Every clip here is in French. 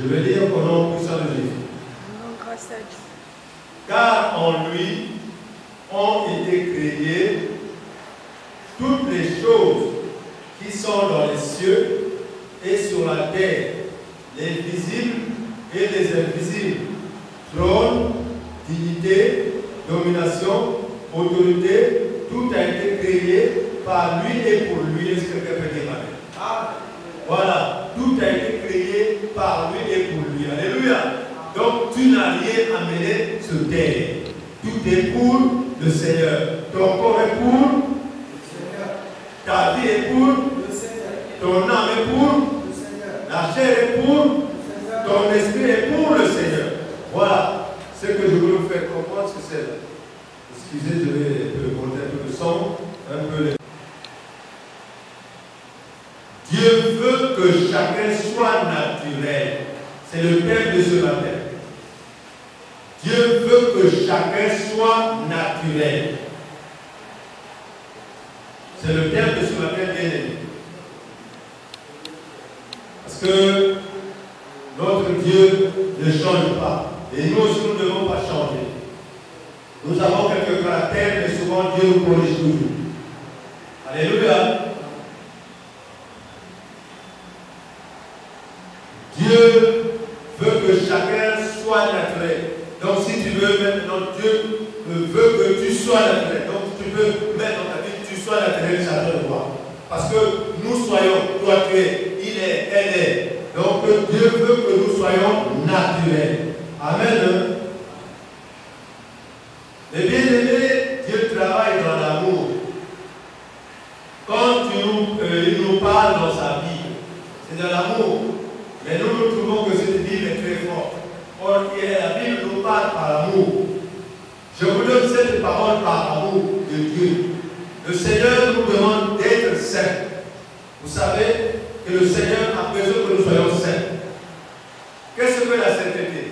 Je vais lire au nom puissant de Jésus. Grâce à Dieu. Car en lui ont été créées toutes les choses qui sont dans les cieux et sur la terre, les visibles et les invisibles, trône, dignité, domination, autorité, tout a été créé par lui et pour lui. Est-ce que quelqu'un peut dire amen? Voilà, tout a été créé par lui et pour lui. Alléluia. Donc tu n'as rien amené sur terre. Tout est pour le Seigneur. Ton corps est pour le Seigneur. Ta vie est pour le Seigneur. Ton âme est pour le Seigneur. La chair est pour le Seigneur. Ton esprit est pour le Seigneur. Voilà ce que je veux vous faire comprendre, ce que c'est. Excusez, je vais monter un peu le son, un peu les... Dieu veut que chacun soit naturel. C'est le thème de ce matin. Dieu veut que chacun soit naturel. C'est le thème de ce matin, bien aimé. Parce que notre Dieu ne change pas. Et nous aussi, nous ne devons pas changer. Nous avons quelques caractères, mais souvent Dieu nous corrige toujours. Alléluia. Dieu veut que chacun soit naturel. Donc si tu veux maintenant, Dieu veut que tu sois naturel. Donc tu peux mettre dans ta vie que tu sois naturel, chacun le voit. Parce que nous soyons, toi tu es, il est, elle est. Donc Dieu veut que nous soyons naturels. Amen. Les bien-aimés, Dieu travaille dans l'amour. Quand il nous parle dans sa Bible, c'est dans l'amour. Mais nous trouvons que cette Bible est très forte. Or, la Bible nous parle par l'amour. Je vous donne cette parole par l'amour de Dieu. Le Seigneur nous demande d'être saints. Vous savez que le Seigneur a besoin que nous soyons saints. Qu'est-ce que la sainteté?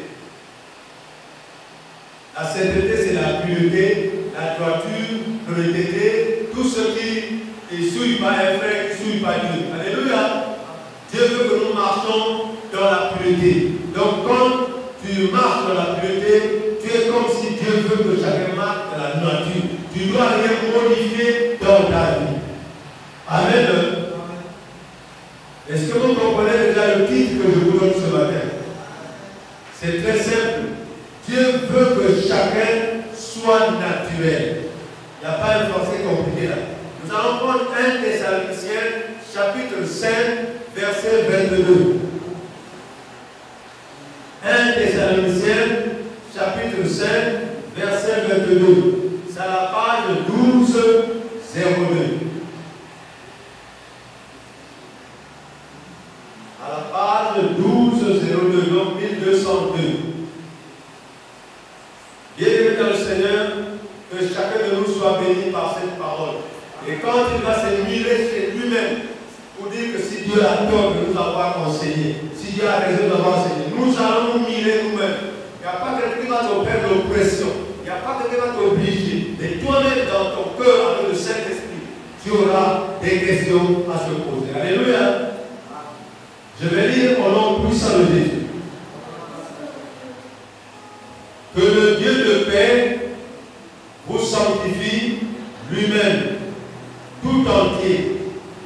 La sainteté, c'est la pureté, la droiture, l'honnêteté, tout ce qui ne souille pas un frère, qui ne souille pas Dieu. Alléluia. Dieu veut que nous marchions dans la pureté. Donc quand tu marches dans la pureté, tu es comme si Dieu veut que chacun marche dans la nature. Tu ne dois rien modifier dans ta vie. Amen. Est-ce que vous comprenez déjà le titre que je vous donne ce matin? C'est très simple. Dieu veut que chacun soit naturel. Il n'y a pas un français compliqué là. Nous allons prendre 1 Thessaloniciens, chapitre 5, verset 22. 1 Thessaloniciens, chapitre 5, verset 22. C'est à la page 12, 02. À la page 12, 02, donc 1202. Bien-aimé dans le Seigneur, que chacun de nous soit béni par cette parole. Et quand il va se mirer chez lui-même, pour dire que si Dieu a tort de nous avoir enseigné, si Dieu a raison d'avoir enseigné, nous allons nous mirer nous-mêmes. Il n'y a pas quelqu'un qui va te faire de l'oppression. Il n'y a pas quelqu'un qui va t'obliger. Mais toi-même, dans ton cœur, avec le Saint-Esprit, tu auras des questions à se poser. Alléluia. Je vais lire au nom puissant de Jésus. Que le Dieu de paix vous sanctifie lui-même, tout entier,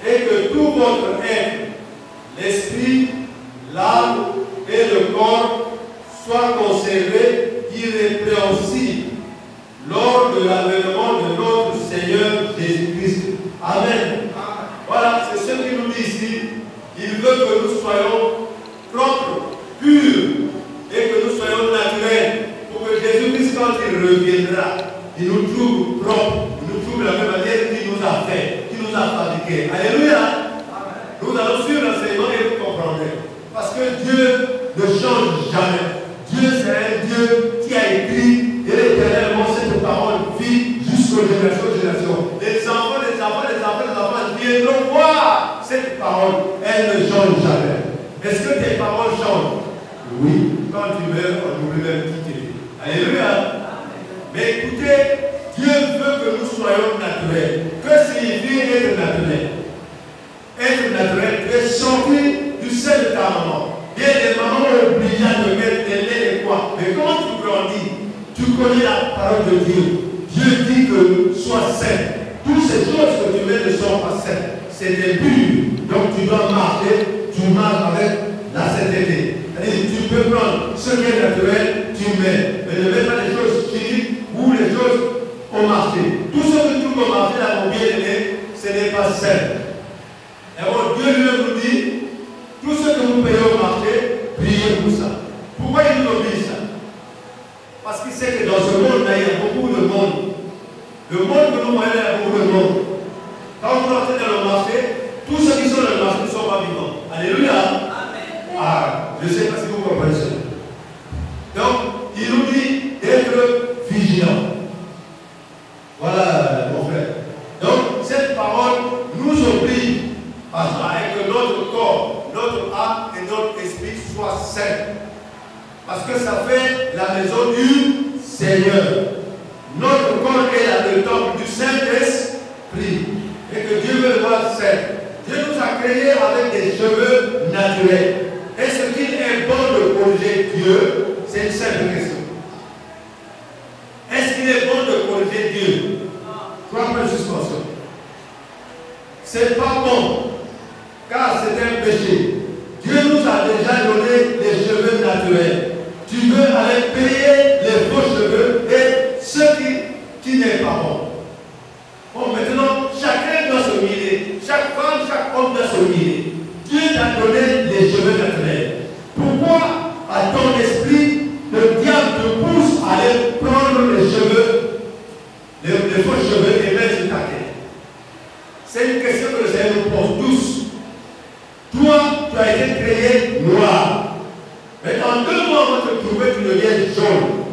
et que tout votre être, l'esprit, l'âme et le corps soient conservés irrépréhensibles lors de l'avènement de notre Seigneur Jésus-Christ. Amen. Voilà, c'est ce qu'il nous dit ici. Il veut que nous soyons propres, purs, et que nous soyons naturels, pour que Jésus-Christ, quand il reviendra, il nous trouve propres, il nous trouve de la même manière qu'il nous a fait, qu'il nous a fabriqués. Alléluia. Nous allons suivre l'enseignement et vous comprendrez. Parce que Dieu ne change jamais. Dieu, c'est un Dieu qui a écrit et éternellement cette parole vit jusqu'aux générations. Les enfants viendront voir cette parole. Elle ne change jamais. Est-ce que tes paroles changent? Oui. Quand tu meurs, on n'oublie même qui tu es. Alléluia. Mais écoutez, Dieu veut que nous soyons naturels. Que signifie être naturel? Être naturel, tu es sorti du sein de ta maman. Bien des mamans ont obligé à te mettre des laits et quoi. Mais quand tu grandis, tu connais la parole de Dieu. Dieu dit que sois saint. Toutes ces choses que tu mets ne sont pas saines. C'est des bulles. Donc tu dois marcher, tu marches avec la sainteté. C'est-à-dire tu peux prendre ce qui est naturel, tu mets. Mais ne mets pas les choses chimiques ou les choses au marché. Tout ce que tu trouves au marché, là, mon bien-aimé, ce n'est pas sain. Et bon, Dieu lui nous dit, tout ce que vous payez au marché, priez pour ça. Pourquoi il nous oblige ça? Parce qu'il sait que dans ce monde-là, il y a beaucoup de monde. Le monde que nous voyons, il y a beaucoup de monde. Quand vous entrez dans le marché, tous ceux qui sont dans le marché ne sont pas vivants. Alléluia. Amen. Ah, je ne sais pas si vous comprenez ça. Donc, il nous dit d'être vigilant. Voilà, mon frère. Donc, cette parole nous oblige à que notre corps, notre âme et notre esprit soient sains. Parce que ça fait la maison du Seigneur. Notre corps est le temple du Saint-Esprit. Et que Dieu veut le voir saint. Dieu nous a créés avec des cheveux naturels. Et ce qu'il est bon de corriger Dieu, c'est une simple question. Est-ce qu'il est bon de corriger Dieu? Trois points de suspension. C'est pas bon, car c'est un péché. Dieu nous a déjà donné les cheveux naturels. Tu veux aller payer les faux cheveux et ce qui n'est pas bon. Bon, maintenant, chacun doit se humilier. Chaque femme, chaque homme doit se humilier. Dieu t'a donné les cheveux naturels. Pourquoi, à ton esprit, le diable te pousse à aller prendre les cheveux, les faux cheveux et mettre sur ta tête? C'est une question que le Seigneur nous pose tous. Toi, tu as été créé noir. Mais en 2 mois, on va te trouver, tu deviens jaune.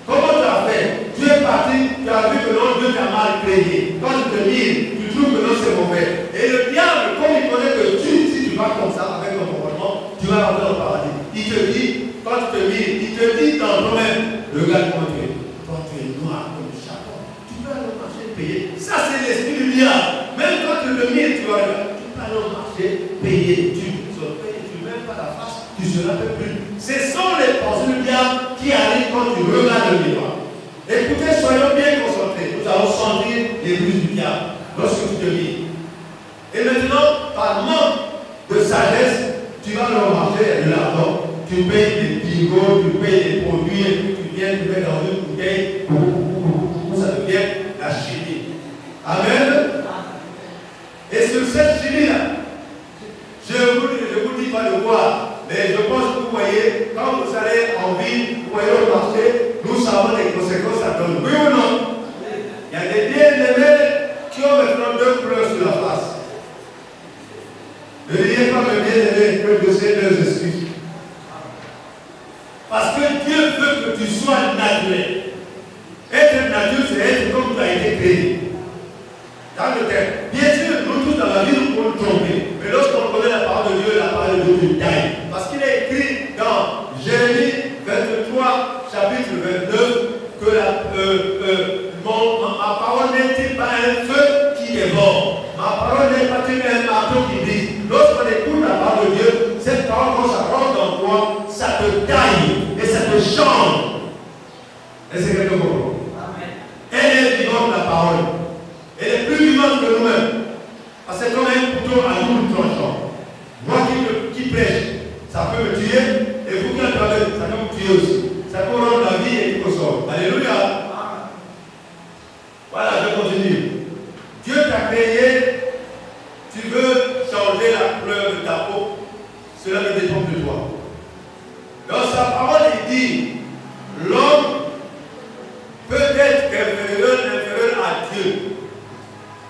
Comment tu as fait? Tu es parti, tu as vu que non, Dieu t'a mal créé. Quand tu te mires, tu trouves que non, c'est mauvais. Et le diable, comme il connaît que si tu vas comme ça, avec ton comportement, tu vas rentrer au paradis. Il te dit, quand tu te mires, il te dit dans toi-même, regarde comment tu es. Quand tu es noir comme le charbon, tu peux aller au marché payer. Ça, c'est l'esprit du diable. Même quand tu te mires, tu vas regarder. Tu peux aller au marché payer. Tu ne mets pas la face, tu ne se rappelles plus. Ce sont les pensées du diable qui arrivent quand tu regardes le miroir. Écoutez, soyons bien concentrés. Nous allons sentir les bruits du diable lorsque tu te mires. Et maintenant, par manque de sagesse, tu vas dans le marché de l'argent, tu payes des bingos, tu payes des produits, et puis tu viens, tu mets dans une bouteille, ça devient la chimie. Amen. Et sur cette chimie-là, je vous dis pas de voir, mais je pense que vous voyez, quand vous allez en ville, vous voyez au marché, nous savons les conséquences ça donne. Oui ou non? Il y a des bien-aimés qui ont maintenant 2 couleurs sur la face. Ne dites pas que bien-aimé que de ces 2 esprits. Parce que Dieu veut que tu sois naturel. Être naturel, c'est être comme tu as été créé. Dans le terme. Bien sûr, nous tous dans la vie, nous pouvons nous tromper. Mais lorsqu'on connaît la parole de Dieu, la parole de Dieu taille. Parce qu'il est écrit dans Jérémie 23, chapitre 29, que ma parole n'est-il pas un feu qui dévore? Ma parole n'est pas un marteau qui brise. Lorsqu'on écoute la parole de Dieu, cette parole, quand ça rentre dans toi, ça te taille et ça te change. Est-ce que quelqu'un comprend? Elle est vivante, la parole. Elle est plus vivante que nous-mêmes. Parce que c'est comme un couteau à double tranchant. Moi qui prêche, ça peut me tuer, et vous qui entendez, ça peut me tuer aussi. Ça peut rendre la vie et tout au sol. Alléluia. Voilà, je continue. Dieu t'a créé, tu veux changer la couleur de ta peau, cela ne dépend de toi. Dans sa parole, il dit, l'homme peut être inférieur à Dieu.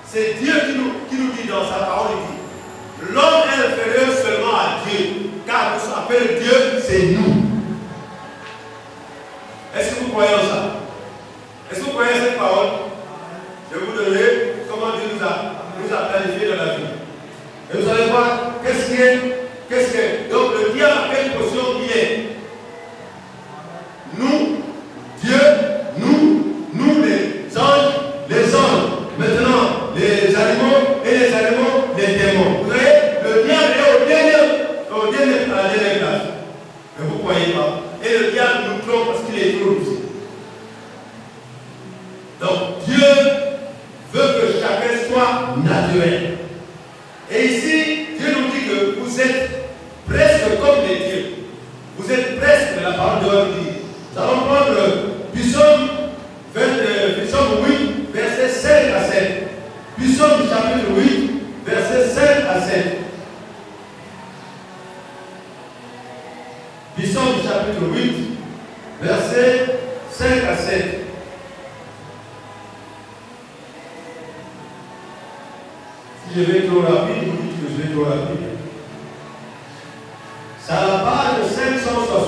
C'est Dieu qui nous dit dans sa parole, il dit, l'homme est inférieur seulement à Dieu, car nous appelle Dieu, c'est nous. Est-ce que vous croyez en ça? Est-ce que vous croyez cette parole? Je vais vous donner comment Dieu nous a planifié dans la vie. Et vous allez voir, qu'est-ce qui est. Donc le diable a quelle position il est. vous êtes presque comme les dieux. Vous êtes presque la parole de Dieu. Nous allons prendre Psaume 8, verset 5 à 7. Psaume chapitre 8, verset 5 à 7. Psaume chapitre 8, verset 5 à 7. Si je vais trop rapide, vous dites que je vais trop rapide. C'est à la page 560.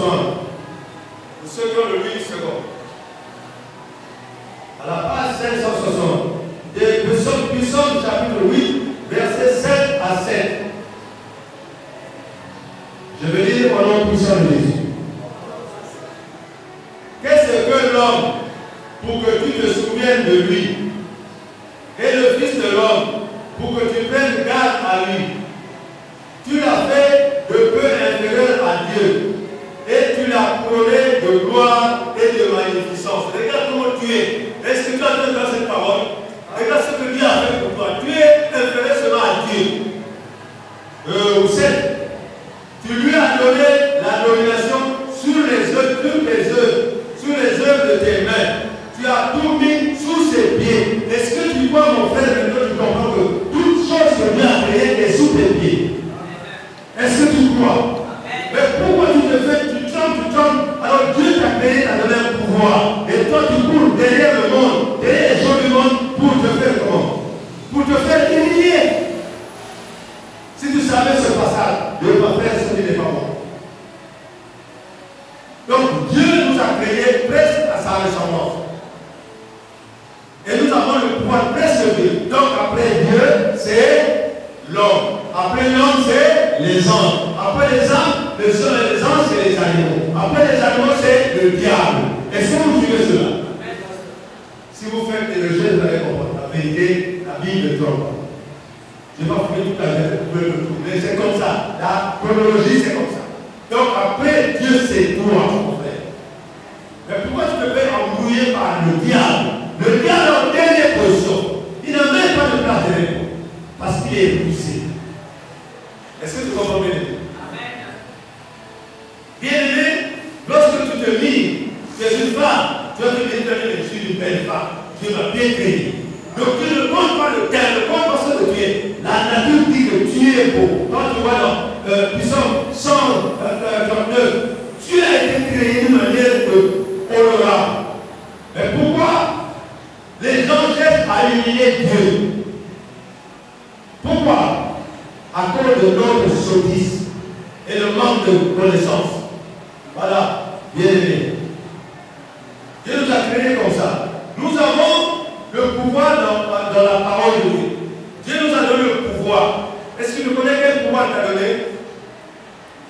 Pour ceux qui ont le 8 secondes. À la page 560. De Psaume chapitre 8, verset 7 à 7. Je vais lire au nom puissant de Jésus. Qu'est-ce que l'homme pour que tu te souviennes de lui? Et le Fils de l'homme pour que tu prennes garde à lui? Tu l'as fait de peu inférieur à Dieu et tu l'as couronné de gloire et de magnificence. Regarde comment tu es. Est-ce que tu as entendu cette parole? Regarde ce que Dieu a fait pour toi. Tu es inférieur seulement à Dieu. Vous savez, tu lui as donné la domination sur les œuvres, toutes les œuvres, sur les œuvres de tes mains. Tu as tout mis sous ses pieds. Est-ce que tu vois, mon frère, maintenant tu comprends que toute chose que Dieu a créée est sous tes pieds? Est-ce que tu crois? Mais pourquoi tu te fais, tu trembles, alors Dieu t'a créé, t'a donné un pouvoir. Et toi tu cours derrière le monde, derrière les gens du monde pour te faire comment? Pour te faire humilier. Si tu savais ce passage, Dieu va faire ce qui n'est pas bon. Donc Dieu nous a créés presque à sa ressemblance. Et nous avons le pouvoir presque Dieu. Donc après Dieu, c'est l'homme. Après l'homme, c'est les anges. Après les anges, c'est les animaux. Après les animaux, c'est le diable. Est-ce que vous suivez cela? Si vous faites des recherches, vous allez comprendre. La vérité, la Bible trompe. Je ne vais pas faire toute la lettre, vous pouvez le trouver. C'est comme ça. La chronologie, c'est comme ça. Donc après Dieu, c'est toi, mon frère. Mais pourquoi tu te fais embrouiller par le diable? Le diable est en dernière position. Il n'a même pas de place de réponse. Parce qu'il est poussé. Est-ce que tu comprends bien? Bien-aimé, lorsque tu te mis, tu es une femme, tu vas te déterminer, je suis une belle femme. Dieu m'a bien créé. Donc tu ne comptes pas le terme, ne compte pas ce que tu es. La nature dit que tu es beau. Quand tu vois dans Psaume 139, tu as été créé d'une manière honorable. Mais pourquoi les gens cherchent à humilier Dieu? Pourquoi? À cause de notre sottise et le manque de connaissance. Voilà, bien aimé. Dieu nous a créés comme ça. Nous avons le pouvoir dans la parole de Dieu. Dieu nous a donné le pouvoir. Est-ce que tu connais quel pouvoir il t'a donné?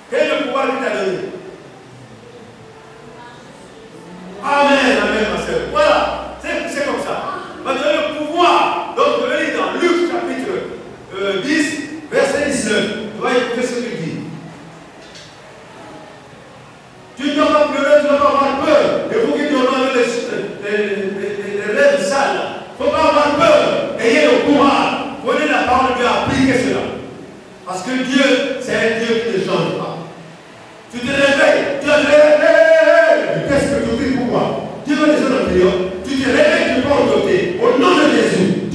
Quel est le pouvoir qu'il t'a donné? Amen, amen, ma soeur. Voilà, c'est comme ça. Il m'a donné le pouvoir. Donc, je vais lire dans Luc chapitre 10, verset 19. Tu vas écouter ce qu'il dit. Tu ne dois pas pleurer, tu ne dois pas avoir peur. Et vous qui donnez les rêves sales, il ne faut pas avoir peur. Ayez le courage. Prenez la parole de Dieu, appliquez cela. Parce que Dieu, c'est un Dieu qui ne change pas. Tu te réveilles, tu te réveilles. Qu'est-ce que tu dis pour moi? Dieu va descendre dans le prière. Tu te réveilles, tu pars au côté. Au nom de Jésus,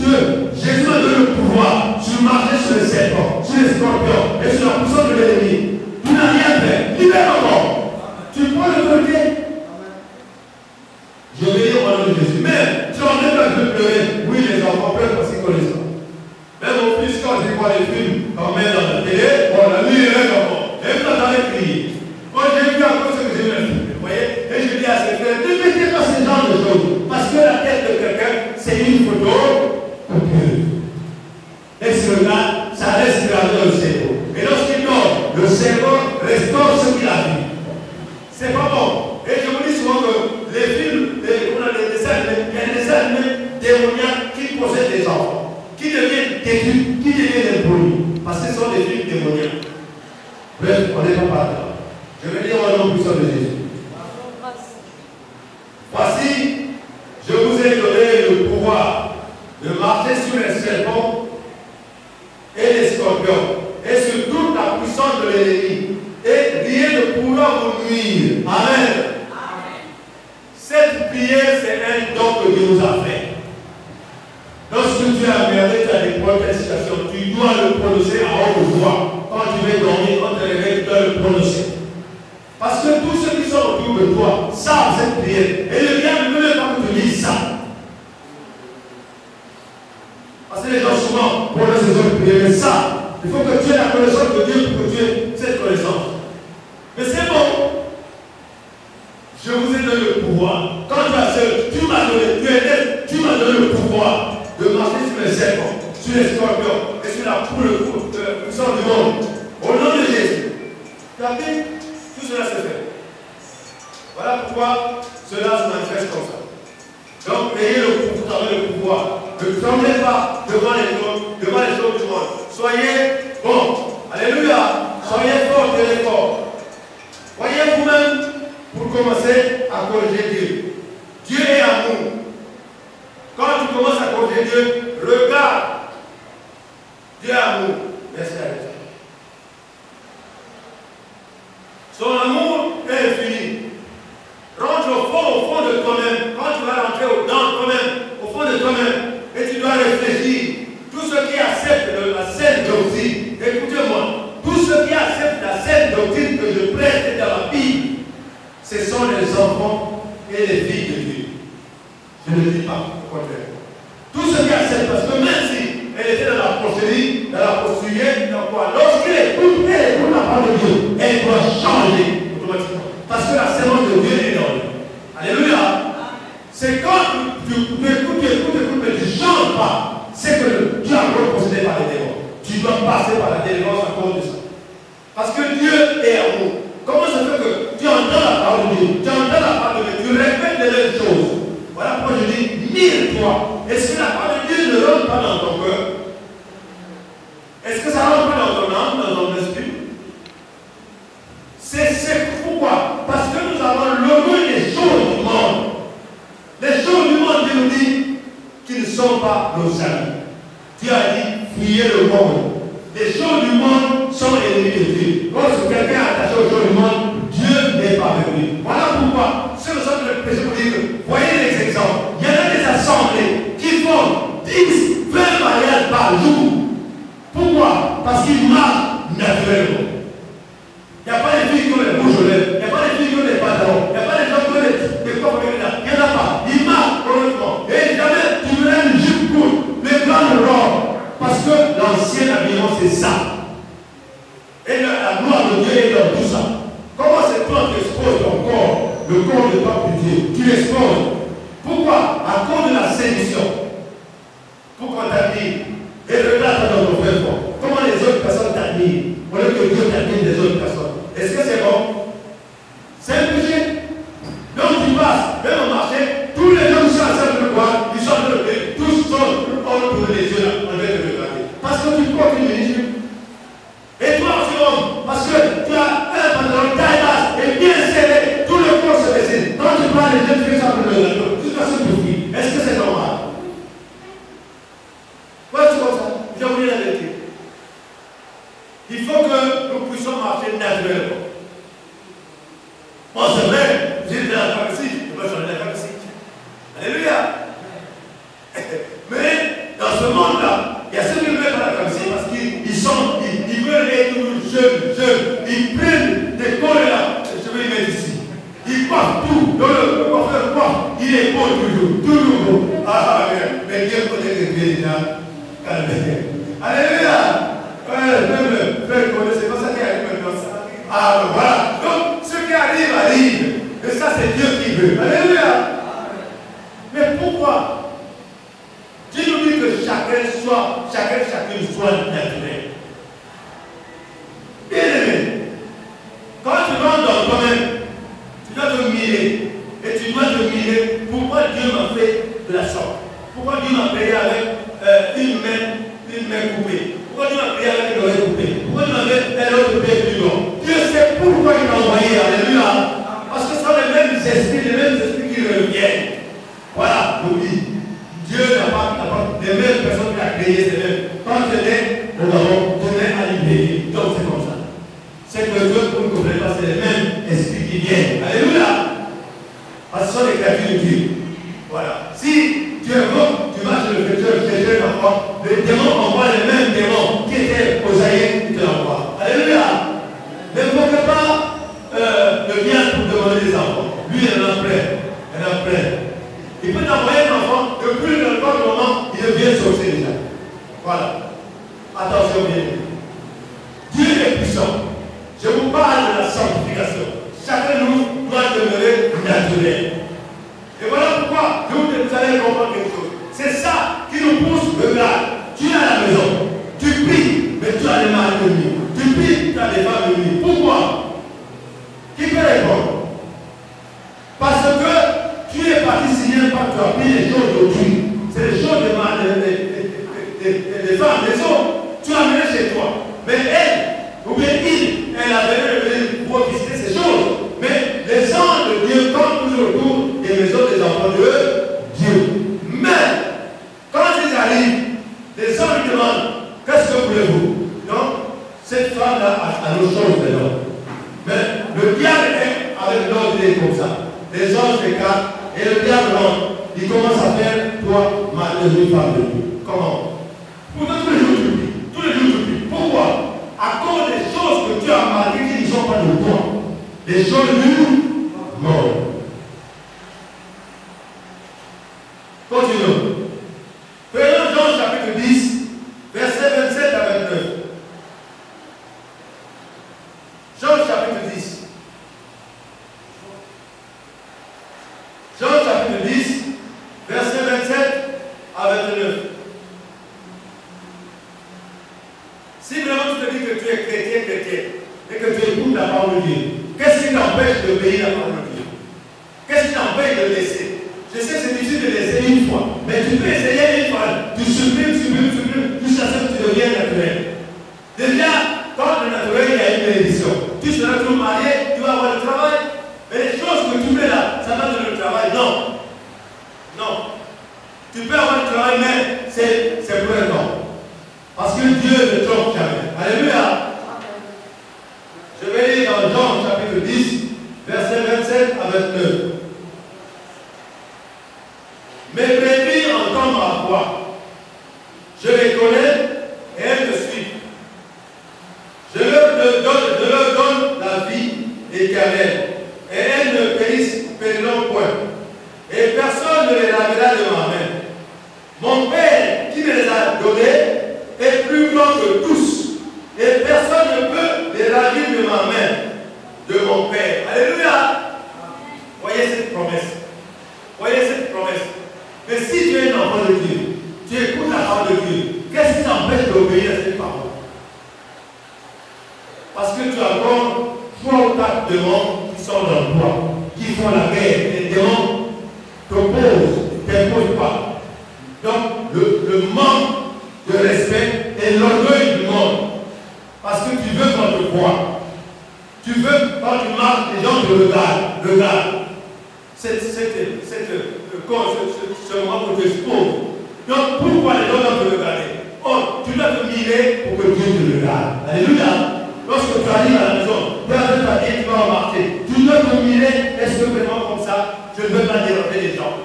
Jésus m'a donné le pouvoir sur marcher sur les serpents, sur les scorpions et sur la puissance de l'ennemi. Tu n'as rien fait. Libère encore. Tu prends l'autorité. Je vais dire au nom de Jésus. Mais tu en es pas de pleurer. Oui, les enfants pleurent parce qu'ils connaissent ça. Même mon fils, quand il voit les films qu'on met dans la télé, on a mis les règles encore. Et vous entendez crier. Moi, j'ai vu encore ce que j'ai vu dans le film. Vous voyez? Et je dis à ses frères, ne mettez pas ce genre de choses. Parce que la tête de quelqu'un, c'est une photo. Et ce là, ça reste gravé dans le cerveau. Et lorsqu'il dort, le cerveau restaure ce qu'il a vu. C'est pas bon. Et je vous dis souvent que les films, les dessins, il y a des dessins démoniaques qui possèdent des enfants, qui deviennent têtus, qui deviennent impolis. Parce que ce sont des films démoniaques. Bref, on n'est pas par là. Je vais dire au nom puissant de Jésus. Voici, je vous ai donné le pouvoir de marcher sur les serpents et les scorpions et sur toute la puissance que toi savent cette prière. Et le diable ne veut pas que tu dises ça. Parce que les gens souvent pour ces autres prières, mais ça, il faut que tu aies la connaissance de Dieu pour que tu aies cette connaissance. Mais c'est bon. Je vous ai donné le pouvoir. Quand tu as seul, tu m'as donné, tu m'as donné le pouvoir de marcher sur les serpents, sur les scorpions et sur la puissance du monde. Au nom de Jésus. Tu as vu? Tout cela se fait. Voilà pourquoi cela se manifeste comme ça. Donc, ayez vous avez le pouvoir. Ne tremblez pas devant les choses du monde. Soyez bons. Alléluia. Soyez forts et forts. Voyez vous-même, pour commencer à corriger Dieu. Dieu est amour. Quand tu commences à corriger Dieu, regarde. Dieu est amour. Merci à Dieu. Son amour est infini. Rentre au fond de toi-même. Quand tu vas rentrer dans toi-même, au fond de toi-même, et tu dois réfléchir. Tous ceux qui acceptent la saine doctrine, écoutez-moi, tous ceux qui acceptent la saine doctrine que je prêche dans la Bible, ce sont les enfants et les filles de Dieu. Je ne dis pas au contraire. Tous ceux qui acceptent, parce que même si elle était dans la procédure, dans la posturière, dans quoi, lorsqu'elle écoute la parole de Dieu, elle doit changer automatiquement. Parce que la sémence de Dieu est dans lui. Alléluia. C'est quand tu écoutes, mais tu ne changes pas. C'est que tu as encore possédé par les démons. Tu dois passer par la délivrance à cause de ça. Parce que Dieu est amour. Comment ça fait que tu entends la parole de Dieu, tu entends la parole de Dieu, tu répètes les mêmes choses. Voilà pourquoi je dis, mire-toi. Est-ce que la parole de Dieu ne rentre pas dans ton cœur? Est-ce que ça rentre pas dans ton âme, dans ton esprit? C'est pourquoi? Parce que nous avons l'orgueil des choses du monde. Les choses du monde, Dieu nous dit qu'ils ne sont pas nos amis. Dieu a dit, fuyez le monde. Les choses du monde sont ennemies de Dieu. Lorsque quelqu'un est attaché aux choses du monde, Dieu n'est pas avec lui. Voilà pourquoi, c'est le sens de l'expression pour dire, voyez les exemples. Il y en a des assemblées qui font 10, 20 mariages par jour. Pourquoi? Parce qu'ils marchent naturellement. Il n'y a pas des filles qui ont les bouches aux lèvres. Il n'y a pas des filles qui ont des pantalons. Il n'y a pas des gens qui ont des coffres avec là. Il n'y en a pas. Ils marchent correctement. Et jamais tu verras une jupe courte, les blancs de robe. Parce que l'ancien habillement, c'est ça. Et la gloire de Dieu est dans tout ça. Comment c'est toi qui exposes ton corps, le corps de ton Dieu? Tu l'exposes. Pourquoi? À cause de la séduction. Pourquoi t'admires? Et regarde dans ton frère. Comment les autres personnes t'admirent? Au lieu que Dieu t'admire des autres personnes. Est-ce que c'est bon? C'est un péché. Donc tu passes, même au marché, tous les gens qui sont à cette gloire, ils sont de lever, tous sont autour des yeux là, en train de regarder. Parce que tu portes une miniature. Et toi aussi, homme, parce que tu as un pantalon taille basse et bien serré, tout le corps se dessine. Quand tu parles, les jeunes filles sont de le tout ça se profite. Est-ce que c'est normal? Ouais, c'est comme ça. Je vous dis la vérité. Il faut que nous puissions marcher naturellement. Bon, c'est vrai, j'ai de la pharmacie, je peux changer la pharmacie. Alléluia. Mais dans ce monde-là, il y a ceux qui ne veulent pas la pharmacie parce qu'ils veulent être jeunes. Ils prennent des cols là, je vais les mettre ici. Ils coiffent tout. Donc le coiffeur coiffe, il est beau toujours beau. Ah, mais Dieu connaît les pieds déjà. Alléluia. Même le frère connaît, c'est pas ça qui arrive maintenant. Ah, voilà. Donc, ce qui arrive, arrive. Et ça, c'est Dieu qui veut. Alléluia. Mais pourquoi? Dieu nous dit que chacune soit naturel. Bien aimé, quand tu rentres dans toi-même, tu dois te mirer. Et tu dois te mirer. Pourquoi Dieu m'a fait de la sorte? Pourquoi Dieu m'a créé avec une main coupée? Pourquoi Dieu m'a créé avec une oreille coupée? Pourquoi Dieu m'a fait un autre pied plus long? Dieu sait pourquoi il m'a envoyé. Alléluia. Parce que ce sont les mêmes esprits qui reviennent. Voilà, vous dites. Dieu n'a pas les mêmes personnes qui a créé ces mêmes. Quand tu es, nous avons donné à l'idée. Donc c'est comme ça. C'est que Dieu, pour ne comprendre pas, c'est les mêmes esprits qui viennent. Alléluia. Parce que ce sont les créatures de Dieu. Voilà. Si tu es mort, tu marches sur le futur, tu es un enfant, les démons envoient les mêmes démons qui étaient aux aïeux qui te l'envoient. Alléluia. Ne bloquez pas le bien pour demander des enfants. parle de la sanctification. Chacun de nous doit demeurer naturel. Et voilà pourquoi vous allez comprendre quelque chose. C'est ça qui nous pousse. Regarde, tu es à la maison, tu pries, mais tu as des mal de nuit. Tu pries, tu as des femmes de nuit. Pourquoi? Qui peut répondre? Parce que tu es parti signer par tu as pris les choses d'autrui. C'est les choses des femmes, des hommes. Tu as amené chez toi. Mais elle, ou bien elle avait venu pour visiter ces choses. Mais les anges de Dieu campent toujours autour des maisons des enfants de Dieu. Mais, quand ils arrivent, les anges lui demandent, qu'est-ce que voulez-vous? Donc, cette femme-là a nos choses dedans. Mais le diable est avec l'ordre, il est comme ça. Les anges s'écartent et le diable rentre. Il commence à faire, toi, ma deuxième femme de Dieu. Comment? Pourtant, tous les jours tu pries. Tous les jours tu pries. Pourquoi? À cause des choses que tu as marquées qui ne sont pas de toi. Les choses du monde. Continuons. Prenons Jean chapitre 10, versets 27 à 29. Jean chapitre 10. Jean chapitre 10, versets 27 à 29. Si vraiment tu te dis que tu es chrétien, et que tu écoutes la parole de Dieu, qu'est-ce qui t'empêche d'obéir à la parole de Dieu? Qu'est-ce qui t'empêche de laisser? Je sais que c'est difficile de laisser une fois, mais tu peux essayer une fois. Tu supprimes, jusqu'à ce que tu deviennes naturel. Déjà, quand le naturel, il y a une bénédiction. Tu seras toujours marié, tu vas avoir le travail. Mais les choses que tu mets là, ça va donner le travail. Non. Non. Tu peux avoir le travail, mais c'est pour un temps. Parce que Dieu ne trompe jamais. Alléluia. Je vais lire dans Jean chapitre 10, versets 27 à 29. Mes brebis entendent ma voix. Je les connais et elles me suivent. Je leur donne la vie éternelle. Et elles ne périront point. Et personne ne les ravira de ma main. Mon Père qui me les a donnés est plus grand que tous. Et personne ne peut les ravir de ma main, de mon Père. Alléluia. Voyez cette promesse. Voyez cette promesse. Mais si tu es un enfant de Dieu, tu écoutes la parole de Dieu, qu'est-ce qui t'empêche d'obéir à cette parole? Parce que tu as encore 3 ou 4 démons qui sont dans toi, qui font la guerre. Les démons t'imposent pas. Donc, le manque de respect et l'orgueil du monde. Parce que tu veux qu'on te voie. Tu veux, quand tu marches, les gens te regardent. Ce moment que tu exposes. Donc, pourquoi les gens doivent te regarder? Oh, tu dois te mirer pour que Dieu te regarde. Alléluia. Lorsque tu arrives à la maison, tu as ta vie, tu vas remarquer. Tu dois te mirer, est-ce que vraiment comme ça, je ne veux pas déranger les gens.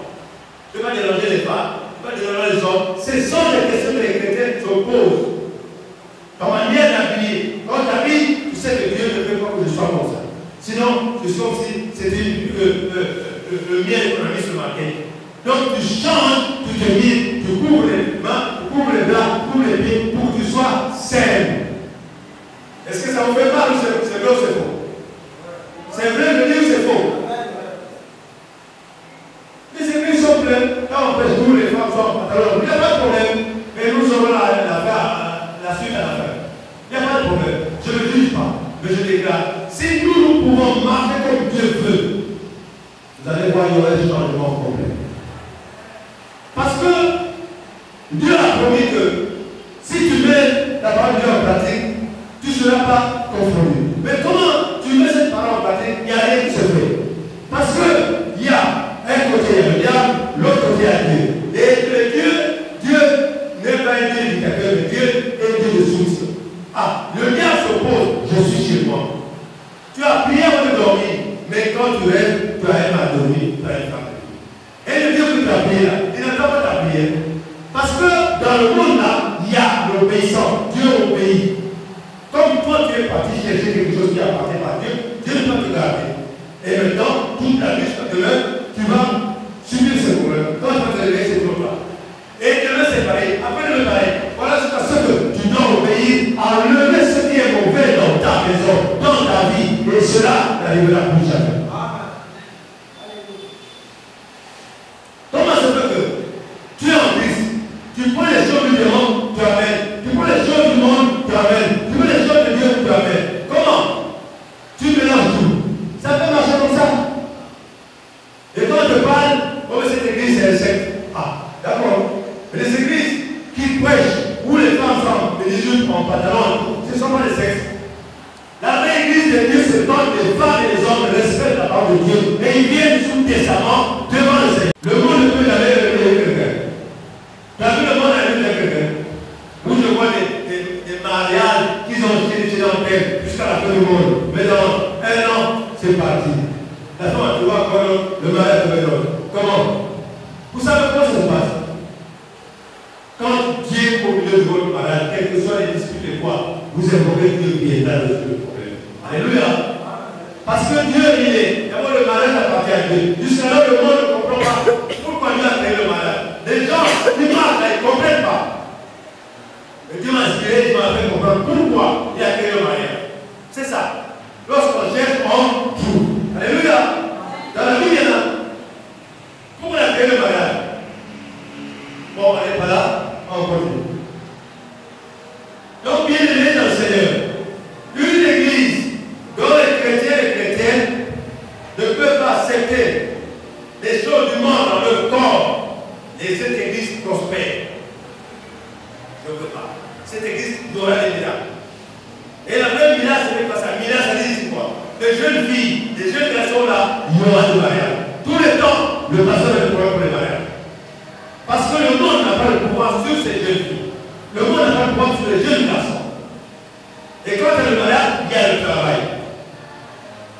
Je ne veux pas déranger les femmes, je ne veux pas déranger les hommes. Ce sont les questions que les chrétiens se posent. Ta manière d'habiller. Quand tu habilles, tu sais que Dieu ne veut pas que je sois comme ça. Sinon, je suis comme si c'était le mien économique ce matin. Donc tu changes, tu te mires, tu couvres les mains, tu couvres les bras, tu couvres les pieds pour que tu sois sain. Est-ce que ça vous fait mal ou c'est vrai ou c'est faux? C'est vrai, je dis ou c'est faux? Les églises sont pleines, là on pèse tous les femmes sont. Alors, il n'y a pas de problème, mais nous aurons la suite à la fin. Il n'y a pas de problème. Je ne juge pas, mais je déclare. Si nous pouvons marcher comme Dieu veut, vous allez voir, il y aura un changement complet. Parce que Dieu a promis que si tu mets la parole de Dieu en pratique, tu ne seras pas confondu. Mais comment tu mets cette parole en pratique, il n'y a rien qui se fait. Parce qu'il y a un côté, il y a le diable, l'autre côté, il y a Dieu. Et Dieu n'est pas un Dieu dictateur, mais Dieu est un Dieu de soumission. Ah, le diable s'oppose, je suis chez moi. Tu as prié avant de dormir, mais quand tu rêves, tu as un mal dormi, tu as une femme. Et le Dieu que tu as prié là, il n'entend pas ta prière. Parce que dans le monde là, il y a l'obéissance. Dieu obéit. Comme toi tu es parti chercher quelque chose qui appartient à Dieu, Dieu ne va te garder. Et maintenant, toute la vie jusqu'à demain, tu vas subir ce problème. Quand tu vas te réveiller, c'est trop tard. Et demain c'est pareil. Après demain pareil. Voilà jusqu'à ce que tu dois obéir à lever ce qui est mauvais dans ta maison, dans ta vie. t'arrivera plus jamais. Comment ça fait que tu es en Christ, tu prends les choses du démon, tu amènes. Tu prends les choses du monde, tu amènes. Tu prends les choses de Dieu, tu amènes. Comment? Tu mélanges tout. Ça peut marcher comme ça. Et quand je parle, comme cette église c'est un secte. Ah, d'accord. Mais les églises qui prêchent, où les femmes sont les en pantalon, ce ne sont pas des sectes. La vraie église de Dieu se donne des femmes et des hommes respectent la parole de Dieu. Et ils viennent sous le testament devant le Seigneur. Le monde ne peut jamais révéler quelqu'un. Tu as vu le monde révéler quelqu'un? Où je vois des mariages qu'ils ont chez en terre jusqu'à la fin du monde. Mais dans un an, c'est parti. La femme, tu vois comment le mariage de l'autre. Comment? Vous savez comment ça se passe? Quand Dieu est au milieu de votre mariage, quelles que soient les disputes et quoi, vous invoquez Dieu qui est là de ce problème. Alléluia. Parce que Dieu, il est. D'abord, le mariage appartient à Dieu. Jusqu'à là, le monde ne comprend pas pourquoi Dieu a créé le mariage. Les gens, ils marchent là, ils ne comprennent pas. Et Dieu m'a inspiré, il m'a fait comprendre pourquoi il a créé le mariage. C'est ça. Lorsqu'on cherche, on trouve. Alléluia. Dans la vie, il y en a. Pourquoi il a créé le mariage? Bon, on n'est pas là, on continue. Donc, bien aimé dans le Seigneur, une église dont les chrétiens et les chrétiennes ne peuvent pas accepter les choses du monde dans leur corps, et cette église prospère. Je ne veux pas. Cette église aura des miracles. Et la vraie miracle, ce n'est pas ça. Miracle, ça dit quoi? Les jeunes filles, les jeunes garçons là, il y aura des mariages. Tout le temps, le pasteur est le problème pour les mariages. Parce que le monde n'a pas le pouvoir sur ces jeunes filles. Le monde n'a pas le pouvoir sur les jeunes garçons. Et quand il y a le mariage, il y a le travail.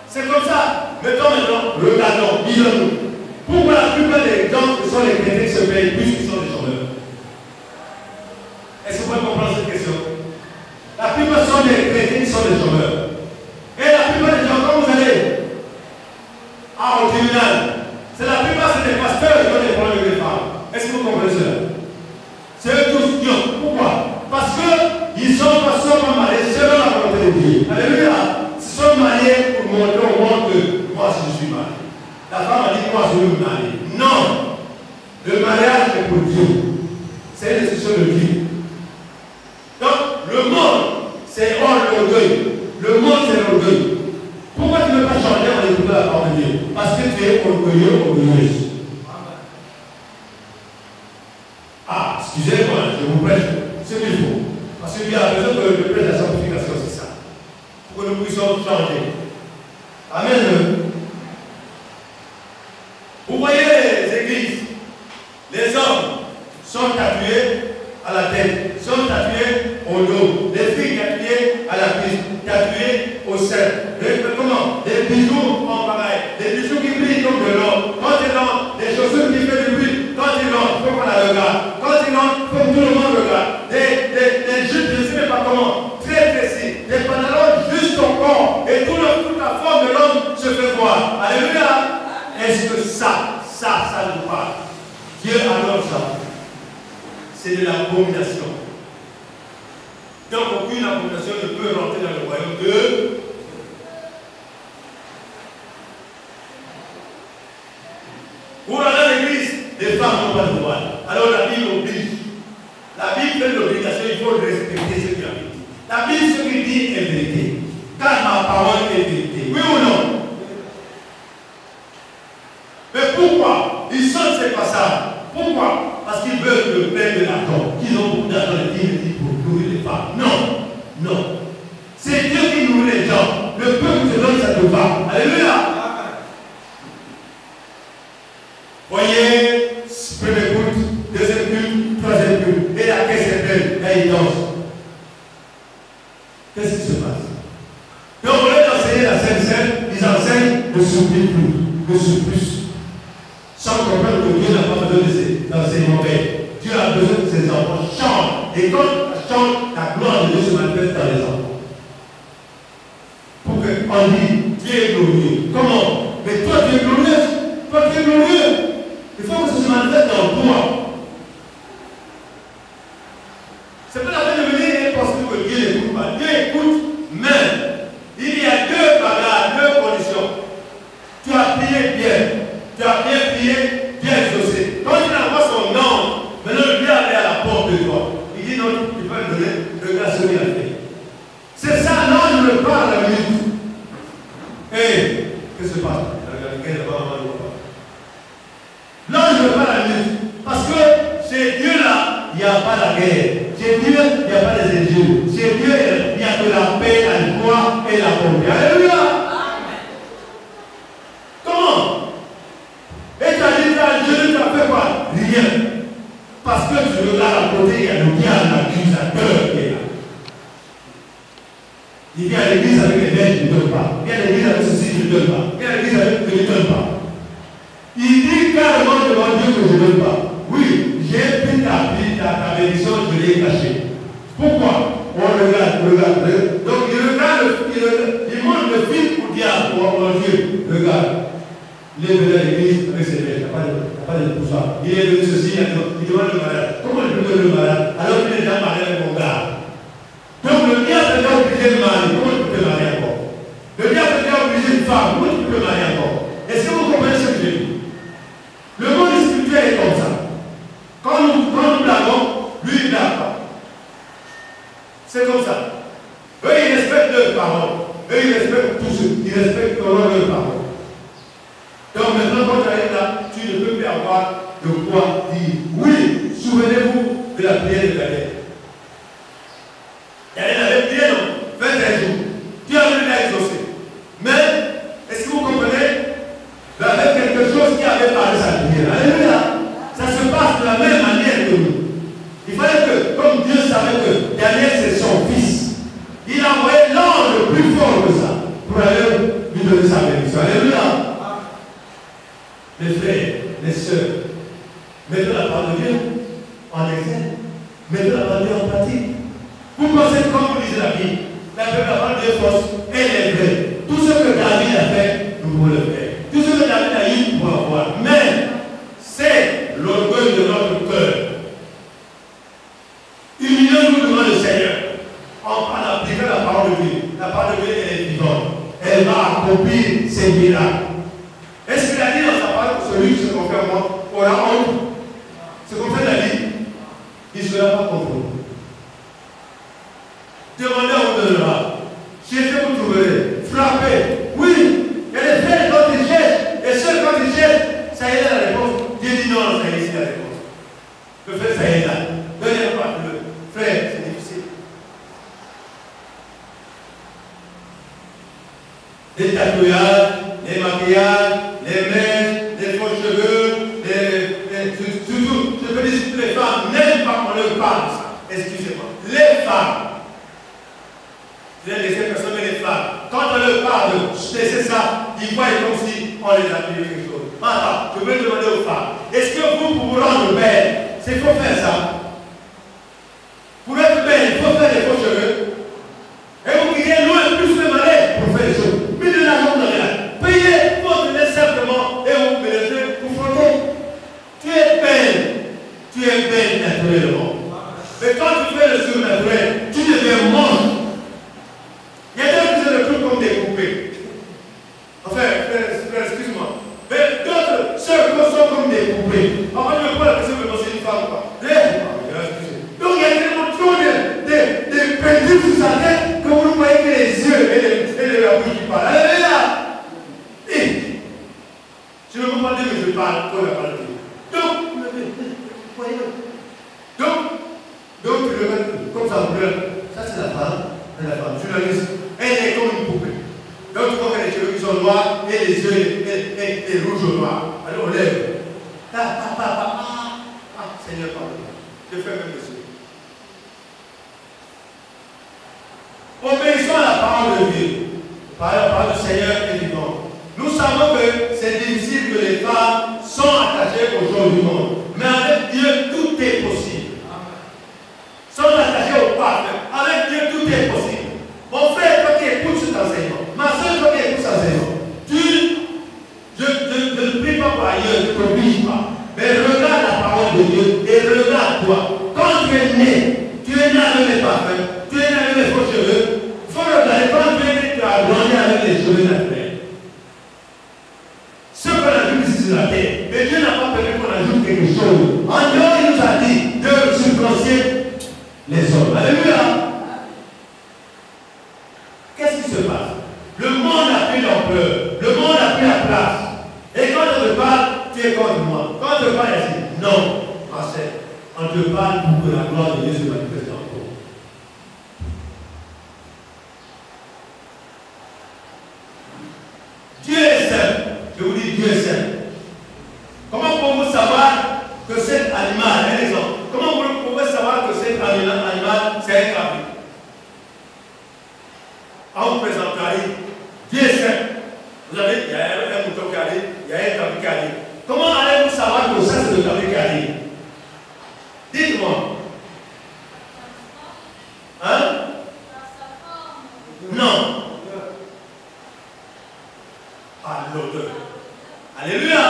C'est comme ça. Mettons maintenant, regardons, disons-nous. Pourquoi la plupart des gens qui sont les chrétiens qui se payent plus qu'ils sont des chômeurs? Est-ce que vous pouvez comprendre cette question? La plupart sont des chrétiens qui sont des chômeurs. Et la plupart des gens, quand vous allez au tribunal, c'est la plupart c'est des pasteurs qui ont des problèmes avec les femmes. Est-ce que vous comprenez cela? C'est eux tous qui ont. Pourquoi? Parce qu'ils ne sont pas seulement mariés selon la volonté de Dieu. Alléluia. Ils sont mariés pour montrer au monde que moi je suis marié. La femme a dit moi je veux me marier. Non. Le mariage est pour Dieu. C'est une décision de Dieu. Donc le monde c'est l'orgueil. Le monde c'est l'orgueil. Pourquoi tu ne veux pas changer en écoutant la parole de Dieu? Parce que tu es orgueilleux, orgueilleuse. Ah, excusez-moi, je vous prêche ce qu'il faut. Parce qu'il y a besoin que je prêche la sanctification, c'est ça. Pour que nous puissions changer. Amen. Vous voyez les églises, les hommes sont tatoués à la tête, sont tatoués au dos, les filles tatouées à la cuisse, tatouées au sein. Comment? Les bijoux en pareil, les bijoux qui brillent comme de l'or. Quand ils ont des chaussures qui font du bruit, quand ils ont, il faut qu'on la regarde. Quand ils ont, il faut que tout le monde regarde. Des jupes, je ne sais pas comment, très précis. Des pantalons juste au corps. Et toute la forme de l'homme se fait voir. Alléluia. Est-ce que ça nous parle? Dieu adore ça. C'est de l'abomination. Donc aucune abomination ne peut rentrer dans le royaume de... Pour aller à l'église, les femmes n'ont pas de voile. Alors la Bible oblige. La Bible fait l'obligation, il faut respecter ce qu'il a dit. La Bible, ce qu'il dit est vérité. Car ma parole est vérité. Oui ou non? Mais pourquoi? Ils sentent ces passages. Pourquoi? Parce qu'ils veulent le pain de l'argent. Qu'ils ont beaucoup d'argent pour nourrir les femmes. Non. Non. C'est Dieu qui nourrit les gens. Le peuple te donne, ça te va. Alléluia. Voyez, premier culte, deuxième culte, troisième culte. Et la caisse est pleine. Là, ils dansent. Qu'est-ce qui se passe? Donc, au lieu d'enseigner la Sainte-Seine, ils enseignent le surplus, le surplus. Sans comprendre que Dieu n'a pas besoin d'enseignement. Dieu a besoin que ses enfants chantent. Et quand ils chantent, la gloire de Dieu se manifeste dans les enfants. Pour qu'on dise, Dieu est glorieux. Comment? Mais toi, tu es glorieux. Toi, tu es glorieux. Il faut que ça se manifeste dans toi. C'est pas la peine de venir et penser que Dieu n'écoute pas. Dieu écoute, mais il y a deux bagages, deux conditions. se passe? Là, je ne veux pas la lutte. Parce que chez Dieu, là, il n'y a pas la guerre. Chez Dieu, il n'y a pas les injures. Chez Dieu, il n'y a que la paix, la joie et la bonté. Alléluia. Comment? Et tu as dit, je ne t'ai fait quoi? Rien. Parce que tu regardes à côté, il y a le diable, l'accusateur qui est là. Il vient à l'église avec les verges, il ne donne pas. Il vient à l'église avec ceci, il ne donne pas. Il vient à l'église avec il ne donne pas. Il dit carrément devant Dieu que je ne donne pas. Oui, j'ai pris ta bénédiction, je l'ai cachée. Pourquoi? On regarde. Donc il regarde, il montre le fil au diable, au Dieu. Regarde. Il est venu à l'église avec ses verges, il n'y a pas de pour ça. Il est venu ceci, il demande le malade. Comment je peux donner le malade alors qu'il est déjà marié avec mon gars? Donc le diable est déjà obligé de marier. Comment tu peux te marier encore? Le diable est déjà obligé de femme. Comment tu peux te marier encore? Est-ce que vous comprenez ce que je dis? Le monde spirituel est comme ça. Quand nous blaguons, lui il blague pas. C'est comme ça. Eux ils respectent leurs paroles. Eux ils respectent tous ceux. Ils respectent leurs paroles. Donc maintenant quand tu arrives là, tu ne peux plus avoir de quoi dire. Oui, souvenez-vous de la prière de Daniel. Elle avait prié non 21 jours. Dieu avait l'a exaucé. Mais, est-ce que vous comprenez? Il y avait quelque chose qui avait parlé sa prière. Alléluia. Ça se passe de la même manière que nous. Il fallait que, comme Dieu savait que Daniel c'est son fils, il a envoyé l'ange le plus fort que ça pour aller lui donner sa bénédiction. Alléluia. Les frères, les sœurs, mettez la parole de Dieu en exergue. Mettez la parole de Dieu en pratique. Vous pensez que quand vous lisez la Bible, la parole de Dieu force, elle est vraie. Tout ce que David a fait, nous pouvons le faire. Tout ce que David a eu, nous pouvons avoir. Mais c'est l'orgueil de notre cœur. Humilions-nous devant le Seigneur en appliquant la parole de Dieu. La parole de Dieu, elle est vivante. Elle va accomplir ses miracles. Est-ce qu'il a dit dans sa parole que celui qui se confie à moi aura honte? Ce qu'on fait David, il ne sera pas confronté. Demandez, on vous donnera. Cherchez, vous trouverez. Frappez. Oui, il y a des frères quand ils cherchent. Et ceux quand ils cherchent, ça y est la réponse. Dieu dit non, ça y est ici la réponse. Le frère, ça y est là. Donnez-moi pas le frère, c'est difficile. Les tatouages, les maquillages, les mèches, les faux cheveux, surtout, je peux dire toutes les femmes, même pas qu'on leur parle ça. Excusez-moi. Les femmes. Je vais laisser personne, mais les femmes. Quand on leur parle de laisser ça, ils voient comme si on les a payé quelque chose. Maintenant, je vais demander aux femmes, est-ce que vous, pour vous rendre belle, c'est faut faire ça? Pour être belle, il faut faire des faux cheveux. Et vous criez loin plus le malin pour faire des choses. Mais de l'argent de rien. Payez votre nez simplement et vous me laissez vous frotter. Tu es belle naturellement. Mais quand tu fais le surnaturel, tu deviens moche. Il y a d'autres qui se retrouvent comme des poupées. Enfin, excuse-moi. Mais d'autres se retrouvent comme des poupées. Enfin, je ne veux pas la question de c'est une femme ou pas. Donc il y a tellement trop de peintures sur sa tête que vous ne voyez que les yeux et la bouche qui parlent. Allez là. Je ne veux pas dire que je parle pour la parole de Dieu. Donc, tu le mets comme ça, vous pleurez. Ça, c'est la femme, journaliste. Elle est comme une poupée. Donc, tu vois que les cheveux qui sont noirs et les yeux et rouges ou noirs. Alors, on lève. Seigneur, pardon. Je fais même monsieur. Obéissons à la parole de Dieu. Par la parole du Seigneur est vivant. Nous savons que c'est difficile que les femmes sont attachées aux choses du monde. Mais avec Dieu, tout est possible. Sont attachées au parfait. Avec Dieu, tout est possible. Mon frère, toi qui écoutes cet enseignement, ma soeur, toi qui écoutes cet enseignement, je ne prie pas pour ailleurs, je ne t'oblige pas. Mais regarde la parole de Dieu et regarde-toi. Quand tu es né avec les parfaits, tu es né avec les faux cheveux. Il faut regarder, quand tu es né, tu as grandi avec les cheveux naturels. Ce qu'on ajoute ici sur la terre, mais Dieu n'a pas permis qu'on ajoute quelque chose. En dehors, il nous a dit de circoncire les hommes. Alléluia. Qu'est-ce qui se passe? Le monde a pris l'ampleur. Le monde a pris la place. Et quand on te parle, tu es contre moi. Quand on te parle, il dit non, ma sœur, on te parle pour que la gloire de Dieu se manifeste en toi. Dieu est saint. Je vous dis, Dieu est saint. Comment pouvez-vous savoir que cet animal, un exemple, comment vous pouvez savoir que cet animal, c'est un cabri? On vous présenterait, Dieu est saint. Vous avez, il y a un mouton qui arrive, il y a un cabri qui arrive. Comment allez-vous savoir que ça c'est le cabri qui arrive? Dites-moi. Hein? Non. Ah, l'odeur. Alléluia.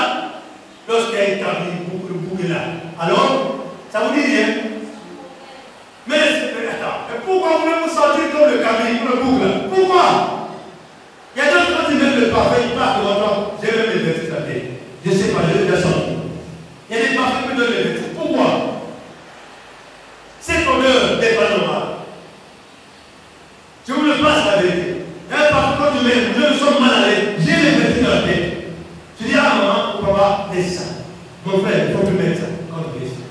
Lorsqu'il y a un cabri, le bouc est là. Alors, ça vous dit rien? Mais attends, pourquoi voulez-vous sentir comme le cabri, comme le bouc là? Pourquoi? Il y a d'autres quand ils mettent le parfum, ils partent devant toi. J'ai même les vertus à tête. Je ne sais pas, je l'ai déjà senti. Il y a des parfums qui me donnent les vertus. Pourquoi? Cette odeur n'est pas normale. Je vous le passe la vérité. Un parfum, quand tu mets, je me sens mal à l'aise, j'ai les vertus dans la tête. Tu dis, ah maman, ou papa, laisse ça. Mon frère, il faut que tu mettes ça quand tu fais ça.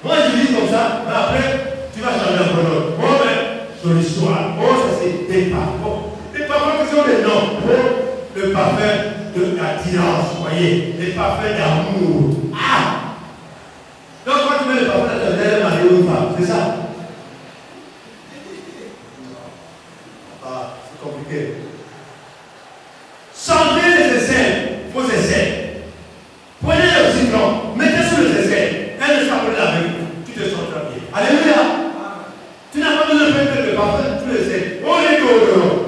Moi, je dis comme ça, mais après, tu vas changer un pronom. Bon, ben, sur l'histoire. Oh, ça c'est des parfums. Les parfums qui sont des noms pour le parfum de l'attirance, vous voyez, les parfums d'amour. Ah! Donc, quand tu mets le parfum de ta mari ou une femme, c'est ça? Ah, c'est compliqué. Sentez les aisselles, vos aisselles. Prenez le citron, mettez sur les aisselles. Elle ne sera pas la même. Tu te sens très bien. Alléluia. Tu n'as pas besoin de mettre le parfum, tu le sais. On est au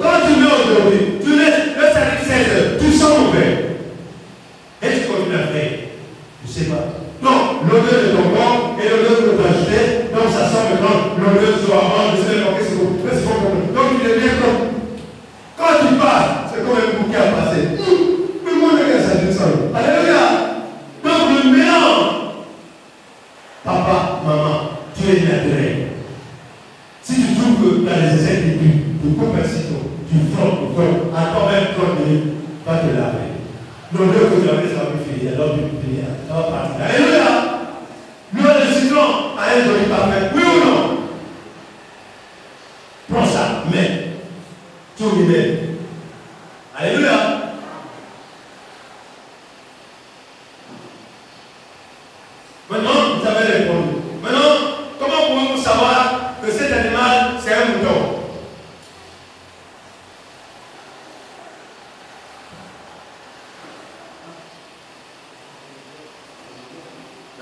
quand tu mets aujourd'hui, tu laisses le service 16 heures, tu sens mauvais. Et tu continues à faire. Je ne sais pas. Non, l'odeur de ton corps et l'odeur de ta jeter, donc ça sent maintenant l'odeur de son avant, je sais pas qu'est-ce qu'il faut. Donc tu deviens comme. Quand tu passes, c'est comme un bouquet à passer. Le monde est ça, je sens. Alléluia. Donc le mélange. Papa, maman, tu es naturel. Si tu trouves que dans les essais de but, tu coupes un citron, tu frottes, à toi-même 30 minutes, va te laver. L'odeur que tu avais, ça va plus finir, alors tu peux finir, ça va partir. Alléluia. L'odeur de citron a un joli parfum, oui ou non? Prends ça, mets. Tu mets. Alléluia. Maintenant, vous avez répondu. Maintenant, comment pouvez-vous savoir que cet animal, c'est un mouton?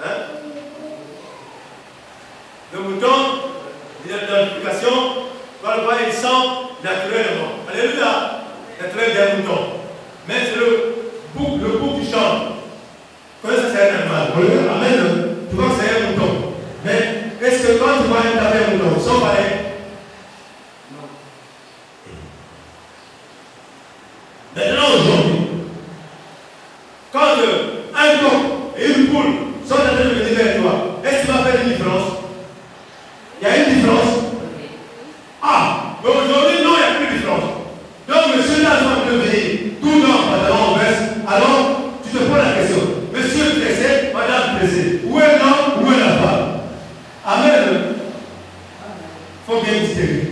Hein? Le mouton, il a une identification, quand le voit, il sent naturellement. Alléluia. Naturel d'un mouton. Mais c'est le bouc qui chante. Quand ça, c'est un animal. Amen. Tu vois que c'est un mouton. Mais est-ce que quand tu vois un mouton, ils sont pareils? Non. Maintenant, aujourd'hui, quand un coq et une poule sont en train de venir vers toi, est-ce que tu vas faire une différence? Il y a une différence? Ah, mais aujourd'hui, non, il n'y a plus de différence. Donc, monsieur là, va venir, tout dans pantalon en veste, alors tu te poses la question, monsieur pressé, madame pressée, où est l'homme, où est la femme? Amen. Il faut bien distinguer.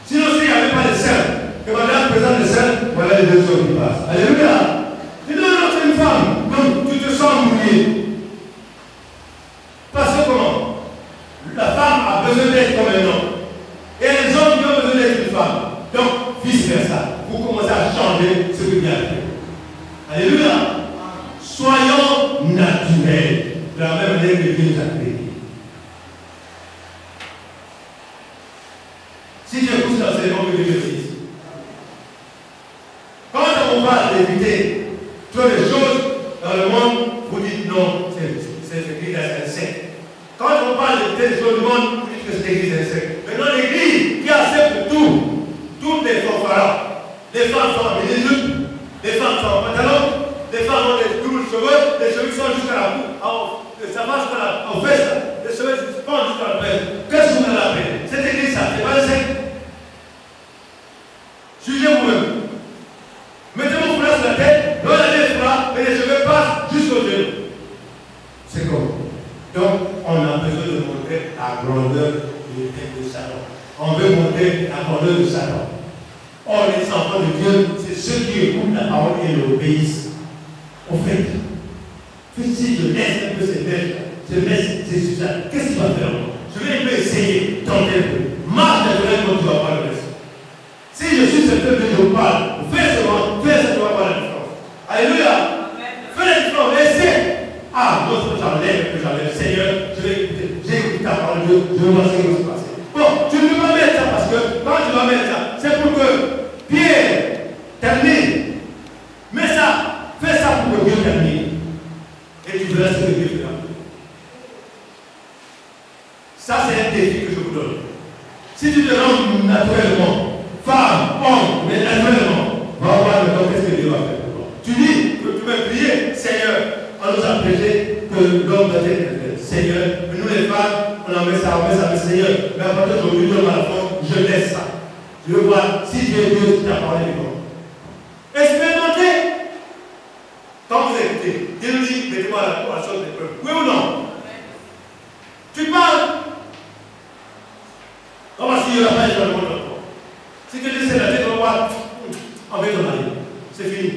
Sinon, s'il n'y avait pas de sein, que madame présente le sein, voilà les deux choses qui passent. Alléluia. Tu dis non, c'est une femme, donc tu te sens mouillé. Parce que comment? La femme a besoin d'être comme un homme. Et les hommes ont besoin d'être une femme. Donc, vice-versa. Vous commencez à changer ce que Dieu a fait. Alléluia. Soyons naturels. De la même manière que Dieu nous a créés. Si tu écoutes l'enseignement que Dieu dit, quand on parle d'éviter toutes les choses dans le monde, vous dites non, c'est l'église insecte. Quand on parle d'éviter les choses du monde, vous dites que c'est l'église insecte. Maintenant, l'église qui accepte tout, toutes les fanfarons. Les femmes sont en mini-jupe, les femmes sont en pantalon, les femmes ont des doubles cheveux, les cheveux sont jusqu'à la cou, ça va jusqu'à la fesse, les cheveux se pendent jusqu'à la fesse. Qu'est-ce que vous allez appeler? Cette église, ça, c'est pas un secte. Jugez vous-même. Mettez vos foulards sur la tête, regardez les foulards et les cheveux passent jusqu'au genou. C'est comme. Donc, on a besoin de montrer la grandeur de Satan. On veut montrer la grandeur de Satan. Or, les enfants de Dieu, c'est ceux qui écoutent la parole et l'obéissent. Au fait, si je laisse un peu ces bêtes, je laisse ces sujets, qu'est-ce qu'il va faire? Je vais un peu essayer, tenter un peu. Marche naturellement quand tu vas pas le reste. Si je suis certain que je parle, fais seulement, fais ça, tu vas voir la différence. Alléluia. Fais la différence, essaie. Ah, non, j'enlève. Seigneur, je vais écouter. J'ai écouté ta parole, je vais voir ce qui va se passer. Bon, tu ne peux pas mettre ça parce que quand tu vas mettre ça, c'est pour que Pierre termine. Mets ça, fais ça pour que Dieu termine. Et tu verras ce que Dieu fera. Ça, c'est un défi que je vous donne. Si tu te rends naturellement, femme, homme, mais naturellement, va voir le temps qu'est-ce que Dieu va faire pour toi. Tu dis que tu vas prier, Seigneur, on nous a prêché que l'homme doit être Seigneur, mais nous les femmes, on en met ça, Seigneur. Mais à partir d'aujourd'hui, dans la forme, je laisse ça. Je veux voir si Dieu est Dieu, si tu as parlé du monde. Expérimentez. Quand vous écoutez, Dieu nous dit, mettez-moi la chose des preuves. Oui ou non? Tu parles. Comment si il n'y aura pas de changement dans toi? Si tu dis c'est la tête, on va voir, on va ton mari. C'est fini.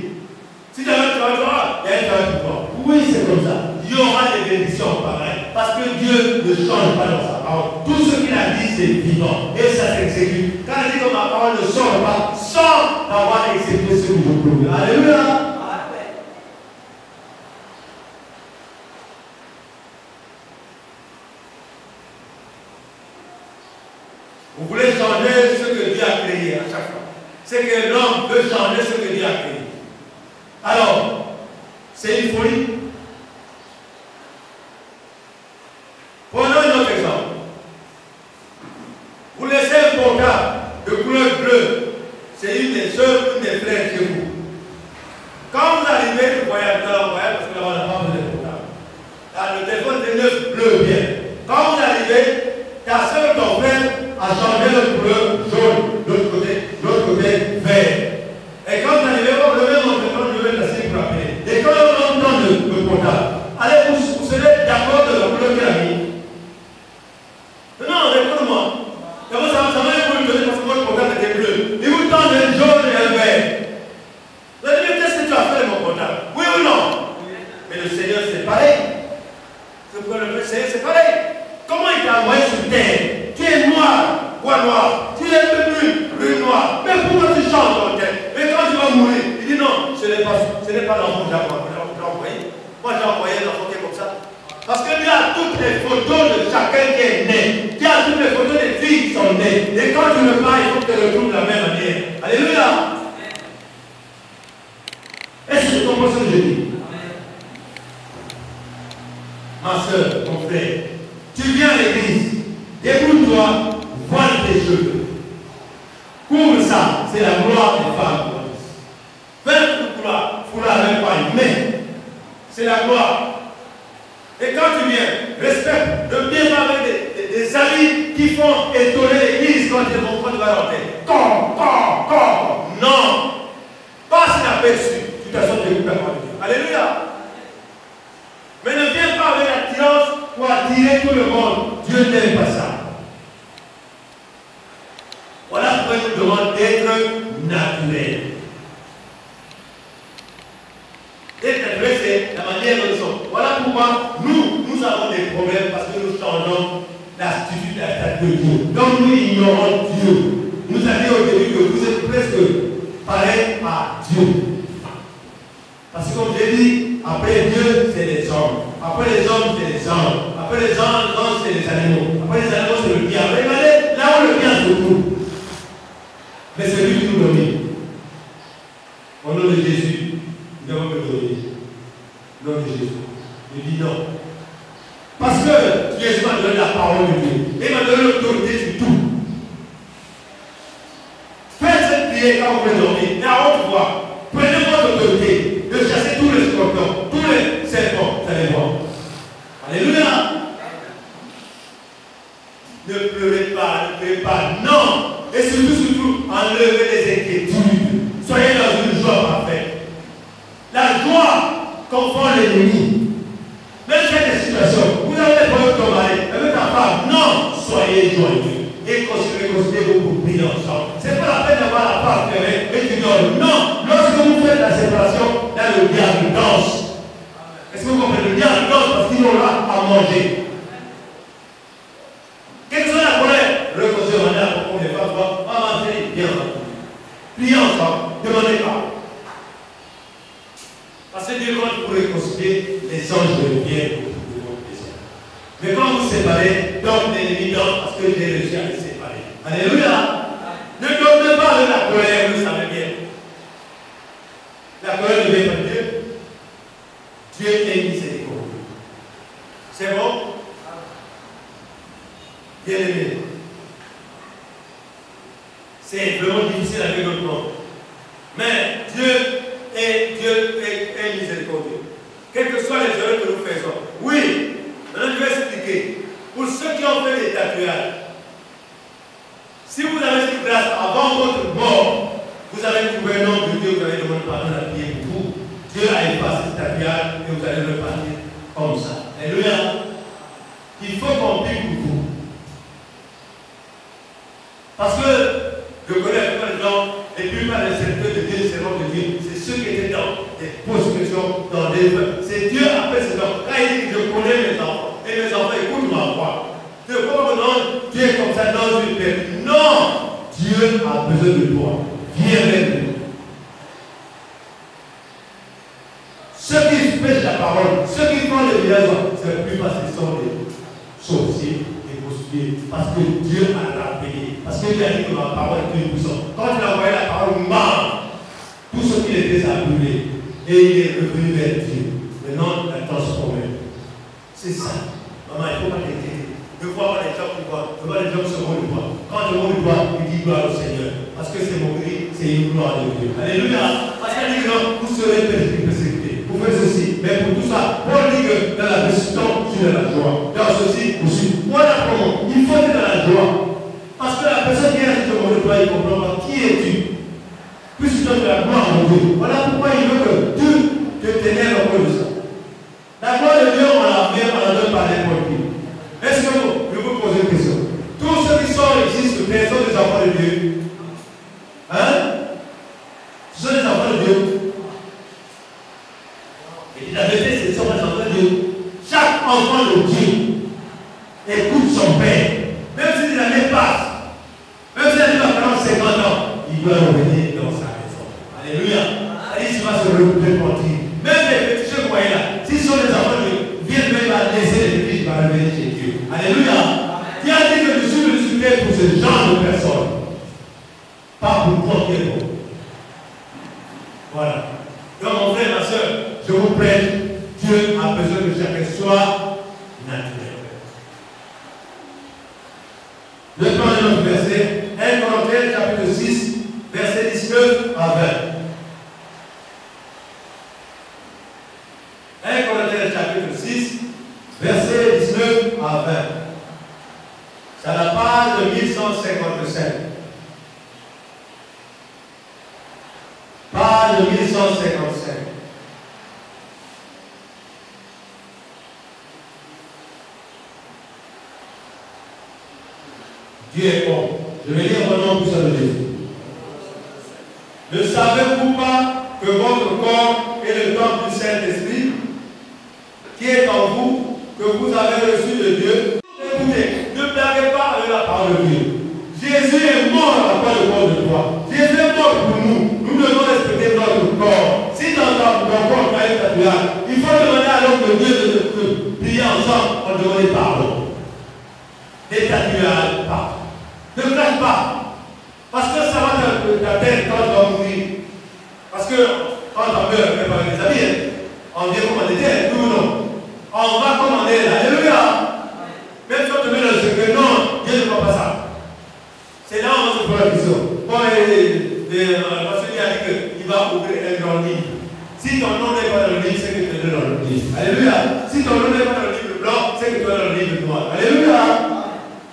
Si tu as un travail, il y a un travail pour toi. Oui, c'est comme ça. Il y aura des bénédictions pareilles. Parce que Dieu ne change pas dans sa parole. Tout ce qu'il a dit, c'est vivant. Et ça s'exécute. Quand il dit que ma parole ne sort pas, sans avoir exécuté ce que je veux. Alléluia. Vous voulez changer ce que Dieu a créé à chaque fois. C'est que l'homme veut changer ce que Dieu a créé. Alors, c'est une folie. Prenons un autre exemple. Vous laissez un portable de couleur bleue. C'est une des soeurs, une des frères chez vous. Quand vous arrivez, vous voyez dans le voyage, parce que là, on n'a pas besoin de portable. Là, le téléphone est neuf, bleu, bien. Quand vous arrivez, ta soeur, ton frère, a changé de couleur jaune, l'autre côté vert. Et quand vous arrivez, vous levez mon téléphone, je vais passer pour appeler. Et quand on entend le portable, allez, vous serez d'accord de la couleur qu'il a mis. Non, écoute-moi. D'abord, ça m'a écouté parce que votre portable était bleu. Il vous tend un jaune et un vert. Vous allez dire, qu'est-ce que tu as fait de mon portable? Oui ou non? Mais le Seigneur, c'est pareil. Le Seigneur, c'est pareil. Comment il t'a envoyé sur terre? Tu es noir, bois noir. Tu es un peu plus noir. Mais pourquoi tu changes ton tête? Mais quand tu vas mourir, il dit non, ce n'est pas l'enfant que j'ai envoyé. Moi, j'ai envoyé un enfant qui est comme ça. Parce que lui a toutes les photos de chacun qui est né. Qui a toutes les photos des filles qui sont nées. Et quand tu le parles, il faut que tu le retrouves de la même manière. Alléluia. Est-ce que tu comprends ce que je dis? Ma soeur, mon frère, tu viens à l'église, débrouille-toi, voile tes cheveux. Couvre ça, c'est la gloire des femmes. Fais un foulard avec pas une main. C'est la gloire. Et quand tu viens, respecte, ne viens pas avec des amis qui font étonner l'église quand tu vas rentrer. Non. Passe inaperçu. Tu t'assois de l'église. Alléluia. Mais ne viens pas avec l'attirance pour attirer tout le monde. Dieu n'aime pas ça. Voilà pourquoi il nous demande d'être naturel. D'être naturel, c'est la manière dont nous sommes. Voilà pourquoi nous avons des problèmes parce que nous changeons l'attitude de la tête de Dieu. Donc nous ignorons Dieu. Nous avons dit au début que vous êtes presque pareil à Dieu. Parce que comme j'ai dit, après Dieu, c'est les hommes. Après les hommes, c'est les anges. Après les anges, c'est les animaux. Après les animaux, c'est le bien. Regardez, là où le bien se trouve. Mais c'est lui qui nous domine. Au nom de Jésus, nous devons le dominer. Au nom de Jésus. Je dis non. Parce que Jésus m'a donné la parole de Dieu. Il m'a donné l'autorité sur tout. Faites cette prière quand vous voulez dormir. Et à haute voix, prenez votre autorité de chasser tous les scorpions, tous les serpents. Vous allez voir. Alléluia. Ne pleurez pas, non. Et surtout, enlevez les inquiétudes. parfait et tu dors. Non, lorsque vous faites la séparation, là le diable danse. Est-ce que vous comprenez? Le diable danse parce qu'il aura à manger. Quelle que soit la colère, réconcilier à propos des femmes, on va manger, bien entendu. Priez ensemble, demandez pas. Parce que Dieu, quand vous réconcilier, les anges reviennent au bout de votre maison. Mais quand vous séparez, donc l'ennemi danse parce que j'ai réussi à les séparer. Alléluia. Ne dormez pas avec la colère, vous le savez bien. La colère ne vient pas de Dieu. Dieu est miséricordieux. C'est bon? Bien aimé. C'est vraiment difficile avec notre monde. Mais Dieu est miséricordieux. Quelles que soient les erreurs que nous faisons. Oui, maintenant je vais expliquer. Pour ceux qui ont fait des tatouages, si vous avez cette grâce avant votre mort, vous avez trouvé un nom de Dieu, vous avez demandé pardon à prier pour vous. Dieu a effacé ce tatouage et vous allez repartir comme ça. Alléluia. Il faut qu'on prie pour vous. Parce que je connais pas les gens, et puis par les serviteurs de Dieu, les servants de Dieu, c'est ceux qui étaient dans des possessions, dans des feux. C'est Dieu après ces gens. Quand il dit que je connais mes enfants, et mes enfants écoutent ma voix. Je ne peux pas me demander Dieu est comme ça dans une paix. Non! Dieu a besoin de toi. Viens avec nous. Ceux qui pêchent la parole, ceux qui font les villageois, c'est plus facile, sont des sorciers. Parce que Dieu a rappelé. Parce que Dieu a dit que ma parole est plus puissante. Quand il a envoyé la parole, tout ce qui était a brûlé. Et il est revenu vers Dieu. Maintenant, il a transformé. C'est ça. Maman, il ne faut pas t'inquiéter. Ne vois pas les gens qui voient. Ne vois pas les gens qui se vont le voir. Quand je vois le voir, il dit gloire au Seigneur. Parce que c'est mon cri, c'est une gloire de Dieu. Alléluia. Parce qu'il dit non, vous serez persécutés. Vous faites ceci. Mais pour tout ça, Paul dit que dans la persécution, tu es dans la joie. Dans ceci aussi. Voilà comment. Il faut être dans la joie. Parce que la personne qui est à ce moment de toi, il comprend pas qui es-tu. Puisque tu as de la gloire en Dieu. Voilà pourquoi il veut que tu te ténèbres à cause de ça. La gloire de Dieu, on la vient, on la donne par n'importe qui. Est-ce que je vous pose une question? Tous ceux qui sont ici sur terre sont des enfants de Dieu. Hein? Ce sont des enfants de Dieu. Et la vérité, c'est que ce sont des enfants de Dieu. Chaque enfant de Dieu écoute son père. Même si l'année passe, même si l'année va prendre 50 ans, il doit revenir dans sa maison. Alléluia. Il va se repentir. Même les petits jeunes voyez là, s'ils sont des enfants de Dieu, viennent même à laisser les petits, il va revenir chez Dieu. Alléluia. Dieu a dit que je suis venu sur terre pour ce genre de personnes. Pas pour n'importe quel monde. Voilà. Donc mon frère, ma soeur, je vous prête, Dieu a besoin que chacun soit naturel. Je prends un autre verset, 1 Corinthiens chapitre 6, verset 19 à 20. 1 Corinthiens chapitre 6, verset 19 à 20. C'est à la page de 1155. Page 1155. Dieu est bon. Je vais lire au nom puissant de Jésus. Ne savez-vous pas que votre corps est le temple du Saint-Esprit qui est en vous, que vous avez reçu de Dieu? Écoutez, ne blaguez pas avec la parole de Dieu. Jésus est mort à la croix de mort de toi. Jésus est mort pour nous. Nous devons respecter notre corps. Si dans ton corps tu as un tatouage, il faut demander à l'homme de Dieu de prier ensemble pour demander pardon. Des tatouages, pardon. Ne crache pas. Parce que ça va ta tête quand tu vas mourir. Parce que quand on meurt, on va les amis, on vient commander terre, nous non. On va commander là. Alléluia. Même si on te met dans le secret, non, Dieu ne voit pas ça. C'est là où on se pose la question. Bon, parce qu'il a dit qu'il va ouvrir un grand livre. Si ton nom n'est pas dans le livre, c'est que tu es dans le livre. Alléluia. Si ton nom n'est pas dans le livre blanc, c'est que tu es dans le livre noir. Alléluia.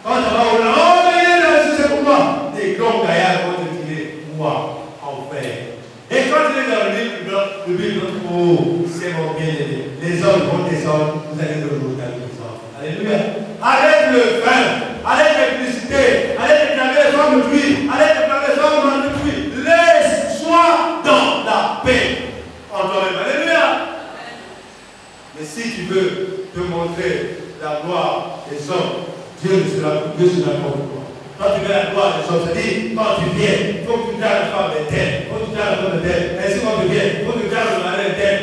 Quand tu vas ouvrir, oh, mais il est là, c'est pour moi. Des grands gaillards vont te tirer. Moi, enfer. Et quand il est dans le livre blanc, le livre blanc, oh, c'est mon bien-aimé. Les hommes vont descendre, vous allez le remonter avec les hommes. Alléluia. Arrête le vin, arrête l'électricité, arrête de clamer les femmes de pluie, arrête de clamer les femmes de pluie. reconnaissant, Dieu sera contre toi. Quand tu veux la gloire des choses, c'est-à-dire, quand tu viens, il faut que tu gardes la femme d'Éden, il faut que tu gardes la femme d'Éden. Ainsi, quand tu viens, il faut que tu gardes le mari d'Éden.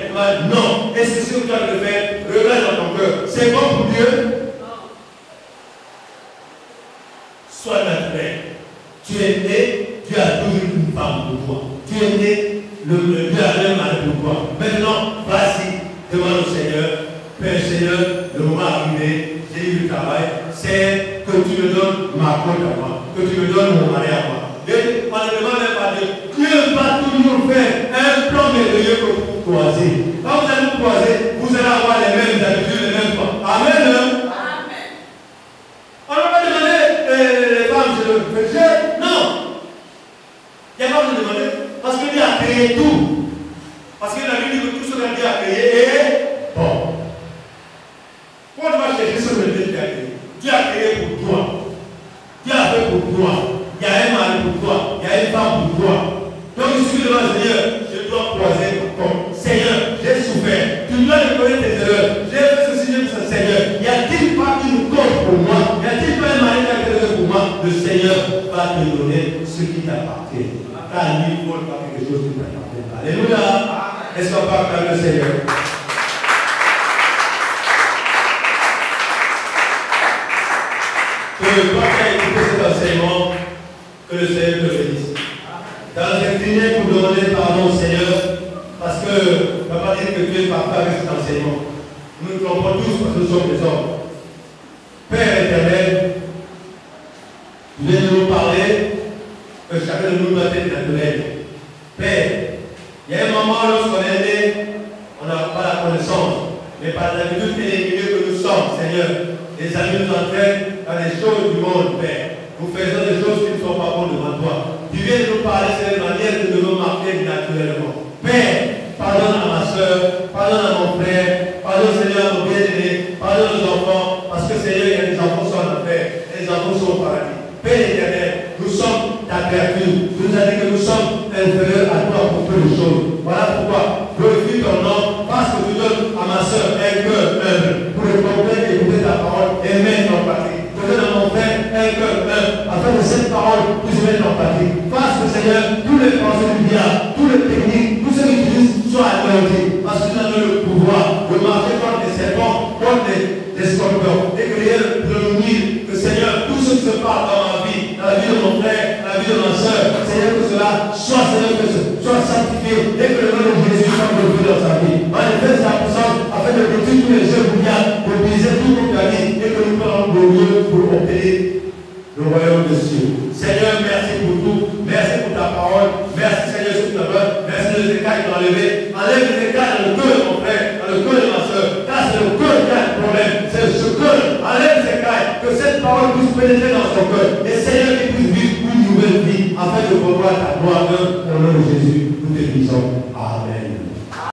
Non, est-ce que ce que tu as de faire, regarde dans ton cœur, c'est bon pour Dieu? Sois naturel. Tu es né, Dieu a toujours une femme pour toi. Tu es né, Dieu a un mari pour toi. Maintenant, vas-y, demande au Seigneur, Père Seigneur, le moment est arrivé, j'ai eu le travail, c'est que tu me donnes ma côte à moi, que tu me donnes mon mari à moi. Et on ne demande même pas Dieu. Dieu va toujours faire un plan merveilleux pour vous croiser. Quand vous allez vous croiser, vous allez avoir les mêmes habitudes, les mêmes plans. Amen. Amen. On ne va pas demander les femmes, je le fais. Non. Il n'y a pas de demander. Parce que Dieu a créé tout. Parce que la Bible dit que tout ce que Dieu a créé est bon. Quand tu vas chercher ce que Dieu a créé, Dieu a créé pour toi. Dieu a fait pour toi. Il y a un mari pour toi. Il y a une femme pour toi. Donc il suffit de dire, Seigneur, je dois croiser mon corps. Seigneur, j'ai souffert. Tu dois reconnaître tes erreurs. J'ai fait ceci, j'ai fait ça, Seigneur. Y a-t-il pas une cause pour moi? Y a-t-il pas un mari qui a fait quelque chose pour moi? Le Seigneur va te donner ce qui t'appartient. Car lui, il ne faut pas quelque chose qui t'appartient. Alléluia. Est-ce qu'on parle avec le Seigneur? Que toi qui as écouté cet enseignement, que le Seigneur te bénisse. Dans cette lignée pour demander pardon au Seigneur, parce que ne va pas dire que Dieu est parfait avec cet enseignement. Nous nous trompons tous parce que nous sommes des hommes. Père éternel, tu viens de nous parler que chacun de nous doit être naturel. Père, il y a un moment lorsqu'on est né, on n'a pas la connaissance, mais par l'habitude et les milieux que nous sommes, Seigneur, les amis nous entraînent dans les choses du monde, Père. Nous faisons des choses qui ne sont pas bonnes devant toi. Tu viens de nous parler, c'est la manière que nous devons marcher naturellement. Père, pardonne à ma soeur, pardonne à mon frère, pardonne Seigneur à mon bien-aimé, pardonne aux enfants, parce que Seigneur, il y a des enfants qui sont en enfer, les enfants sont au paradis. Père éternel, nous sommes ta créature. Tu nous as dit que nous sommes inférieurs à toi pour toutes les choses. Voilà pourquoi, glorifie ton nom, parce que tu donnes à ma soeur un cœur humble pour le comprendre et écouter ta parole et mettre en pratique. Tu donnes à mon frère un cœur humble afin que cette parole puisse mettre en pratique. Parce que Seigneur, tous les pensées du diable, tous les techniques, tous ceux qui utilisent soient anéantis. Parce que tu as donné le pouvoir de marcher contre les serpents, contre les scorpions, et que nous dire que Seigneur, tout ce qui se passe dans ma vie, dans la vie de mon frère, dans la vie de ma soeur, Seigneur, que cela soit, Seigneur, que soit sanctifié, et que le nom de Jésus soit glorifié dans sa vie. Manifeste sa puissance afin de détruire tous les œuvres du diable, de briser tout notre vie, et que nous prenons glorieux pour obtenir le royaume de Dieu. Seigneur, merci pour tout. Merci pour ta parole. Merci, Seigneur, sur ta main. Merci de les écailles qui t'ont enlevé. Enlève les écailles dans le cœur de mon frère, dans le cœur de ma soeur. Car c'est le cœur qui a le problème. C'est ce cœur. Enlève les écailles. Que cette parole puisse pénétrer dans son cœur. Et Seigneur, qu'il puisse vivre une nouvelle vie afin de pouvoir ta gloire au nom de Jésus. Nous te bénissons. Amen.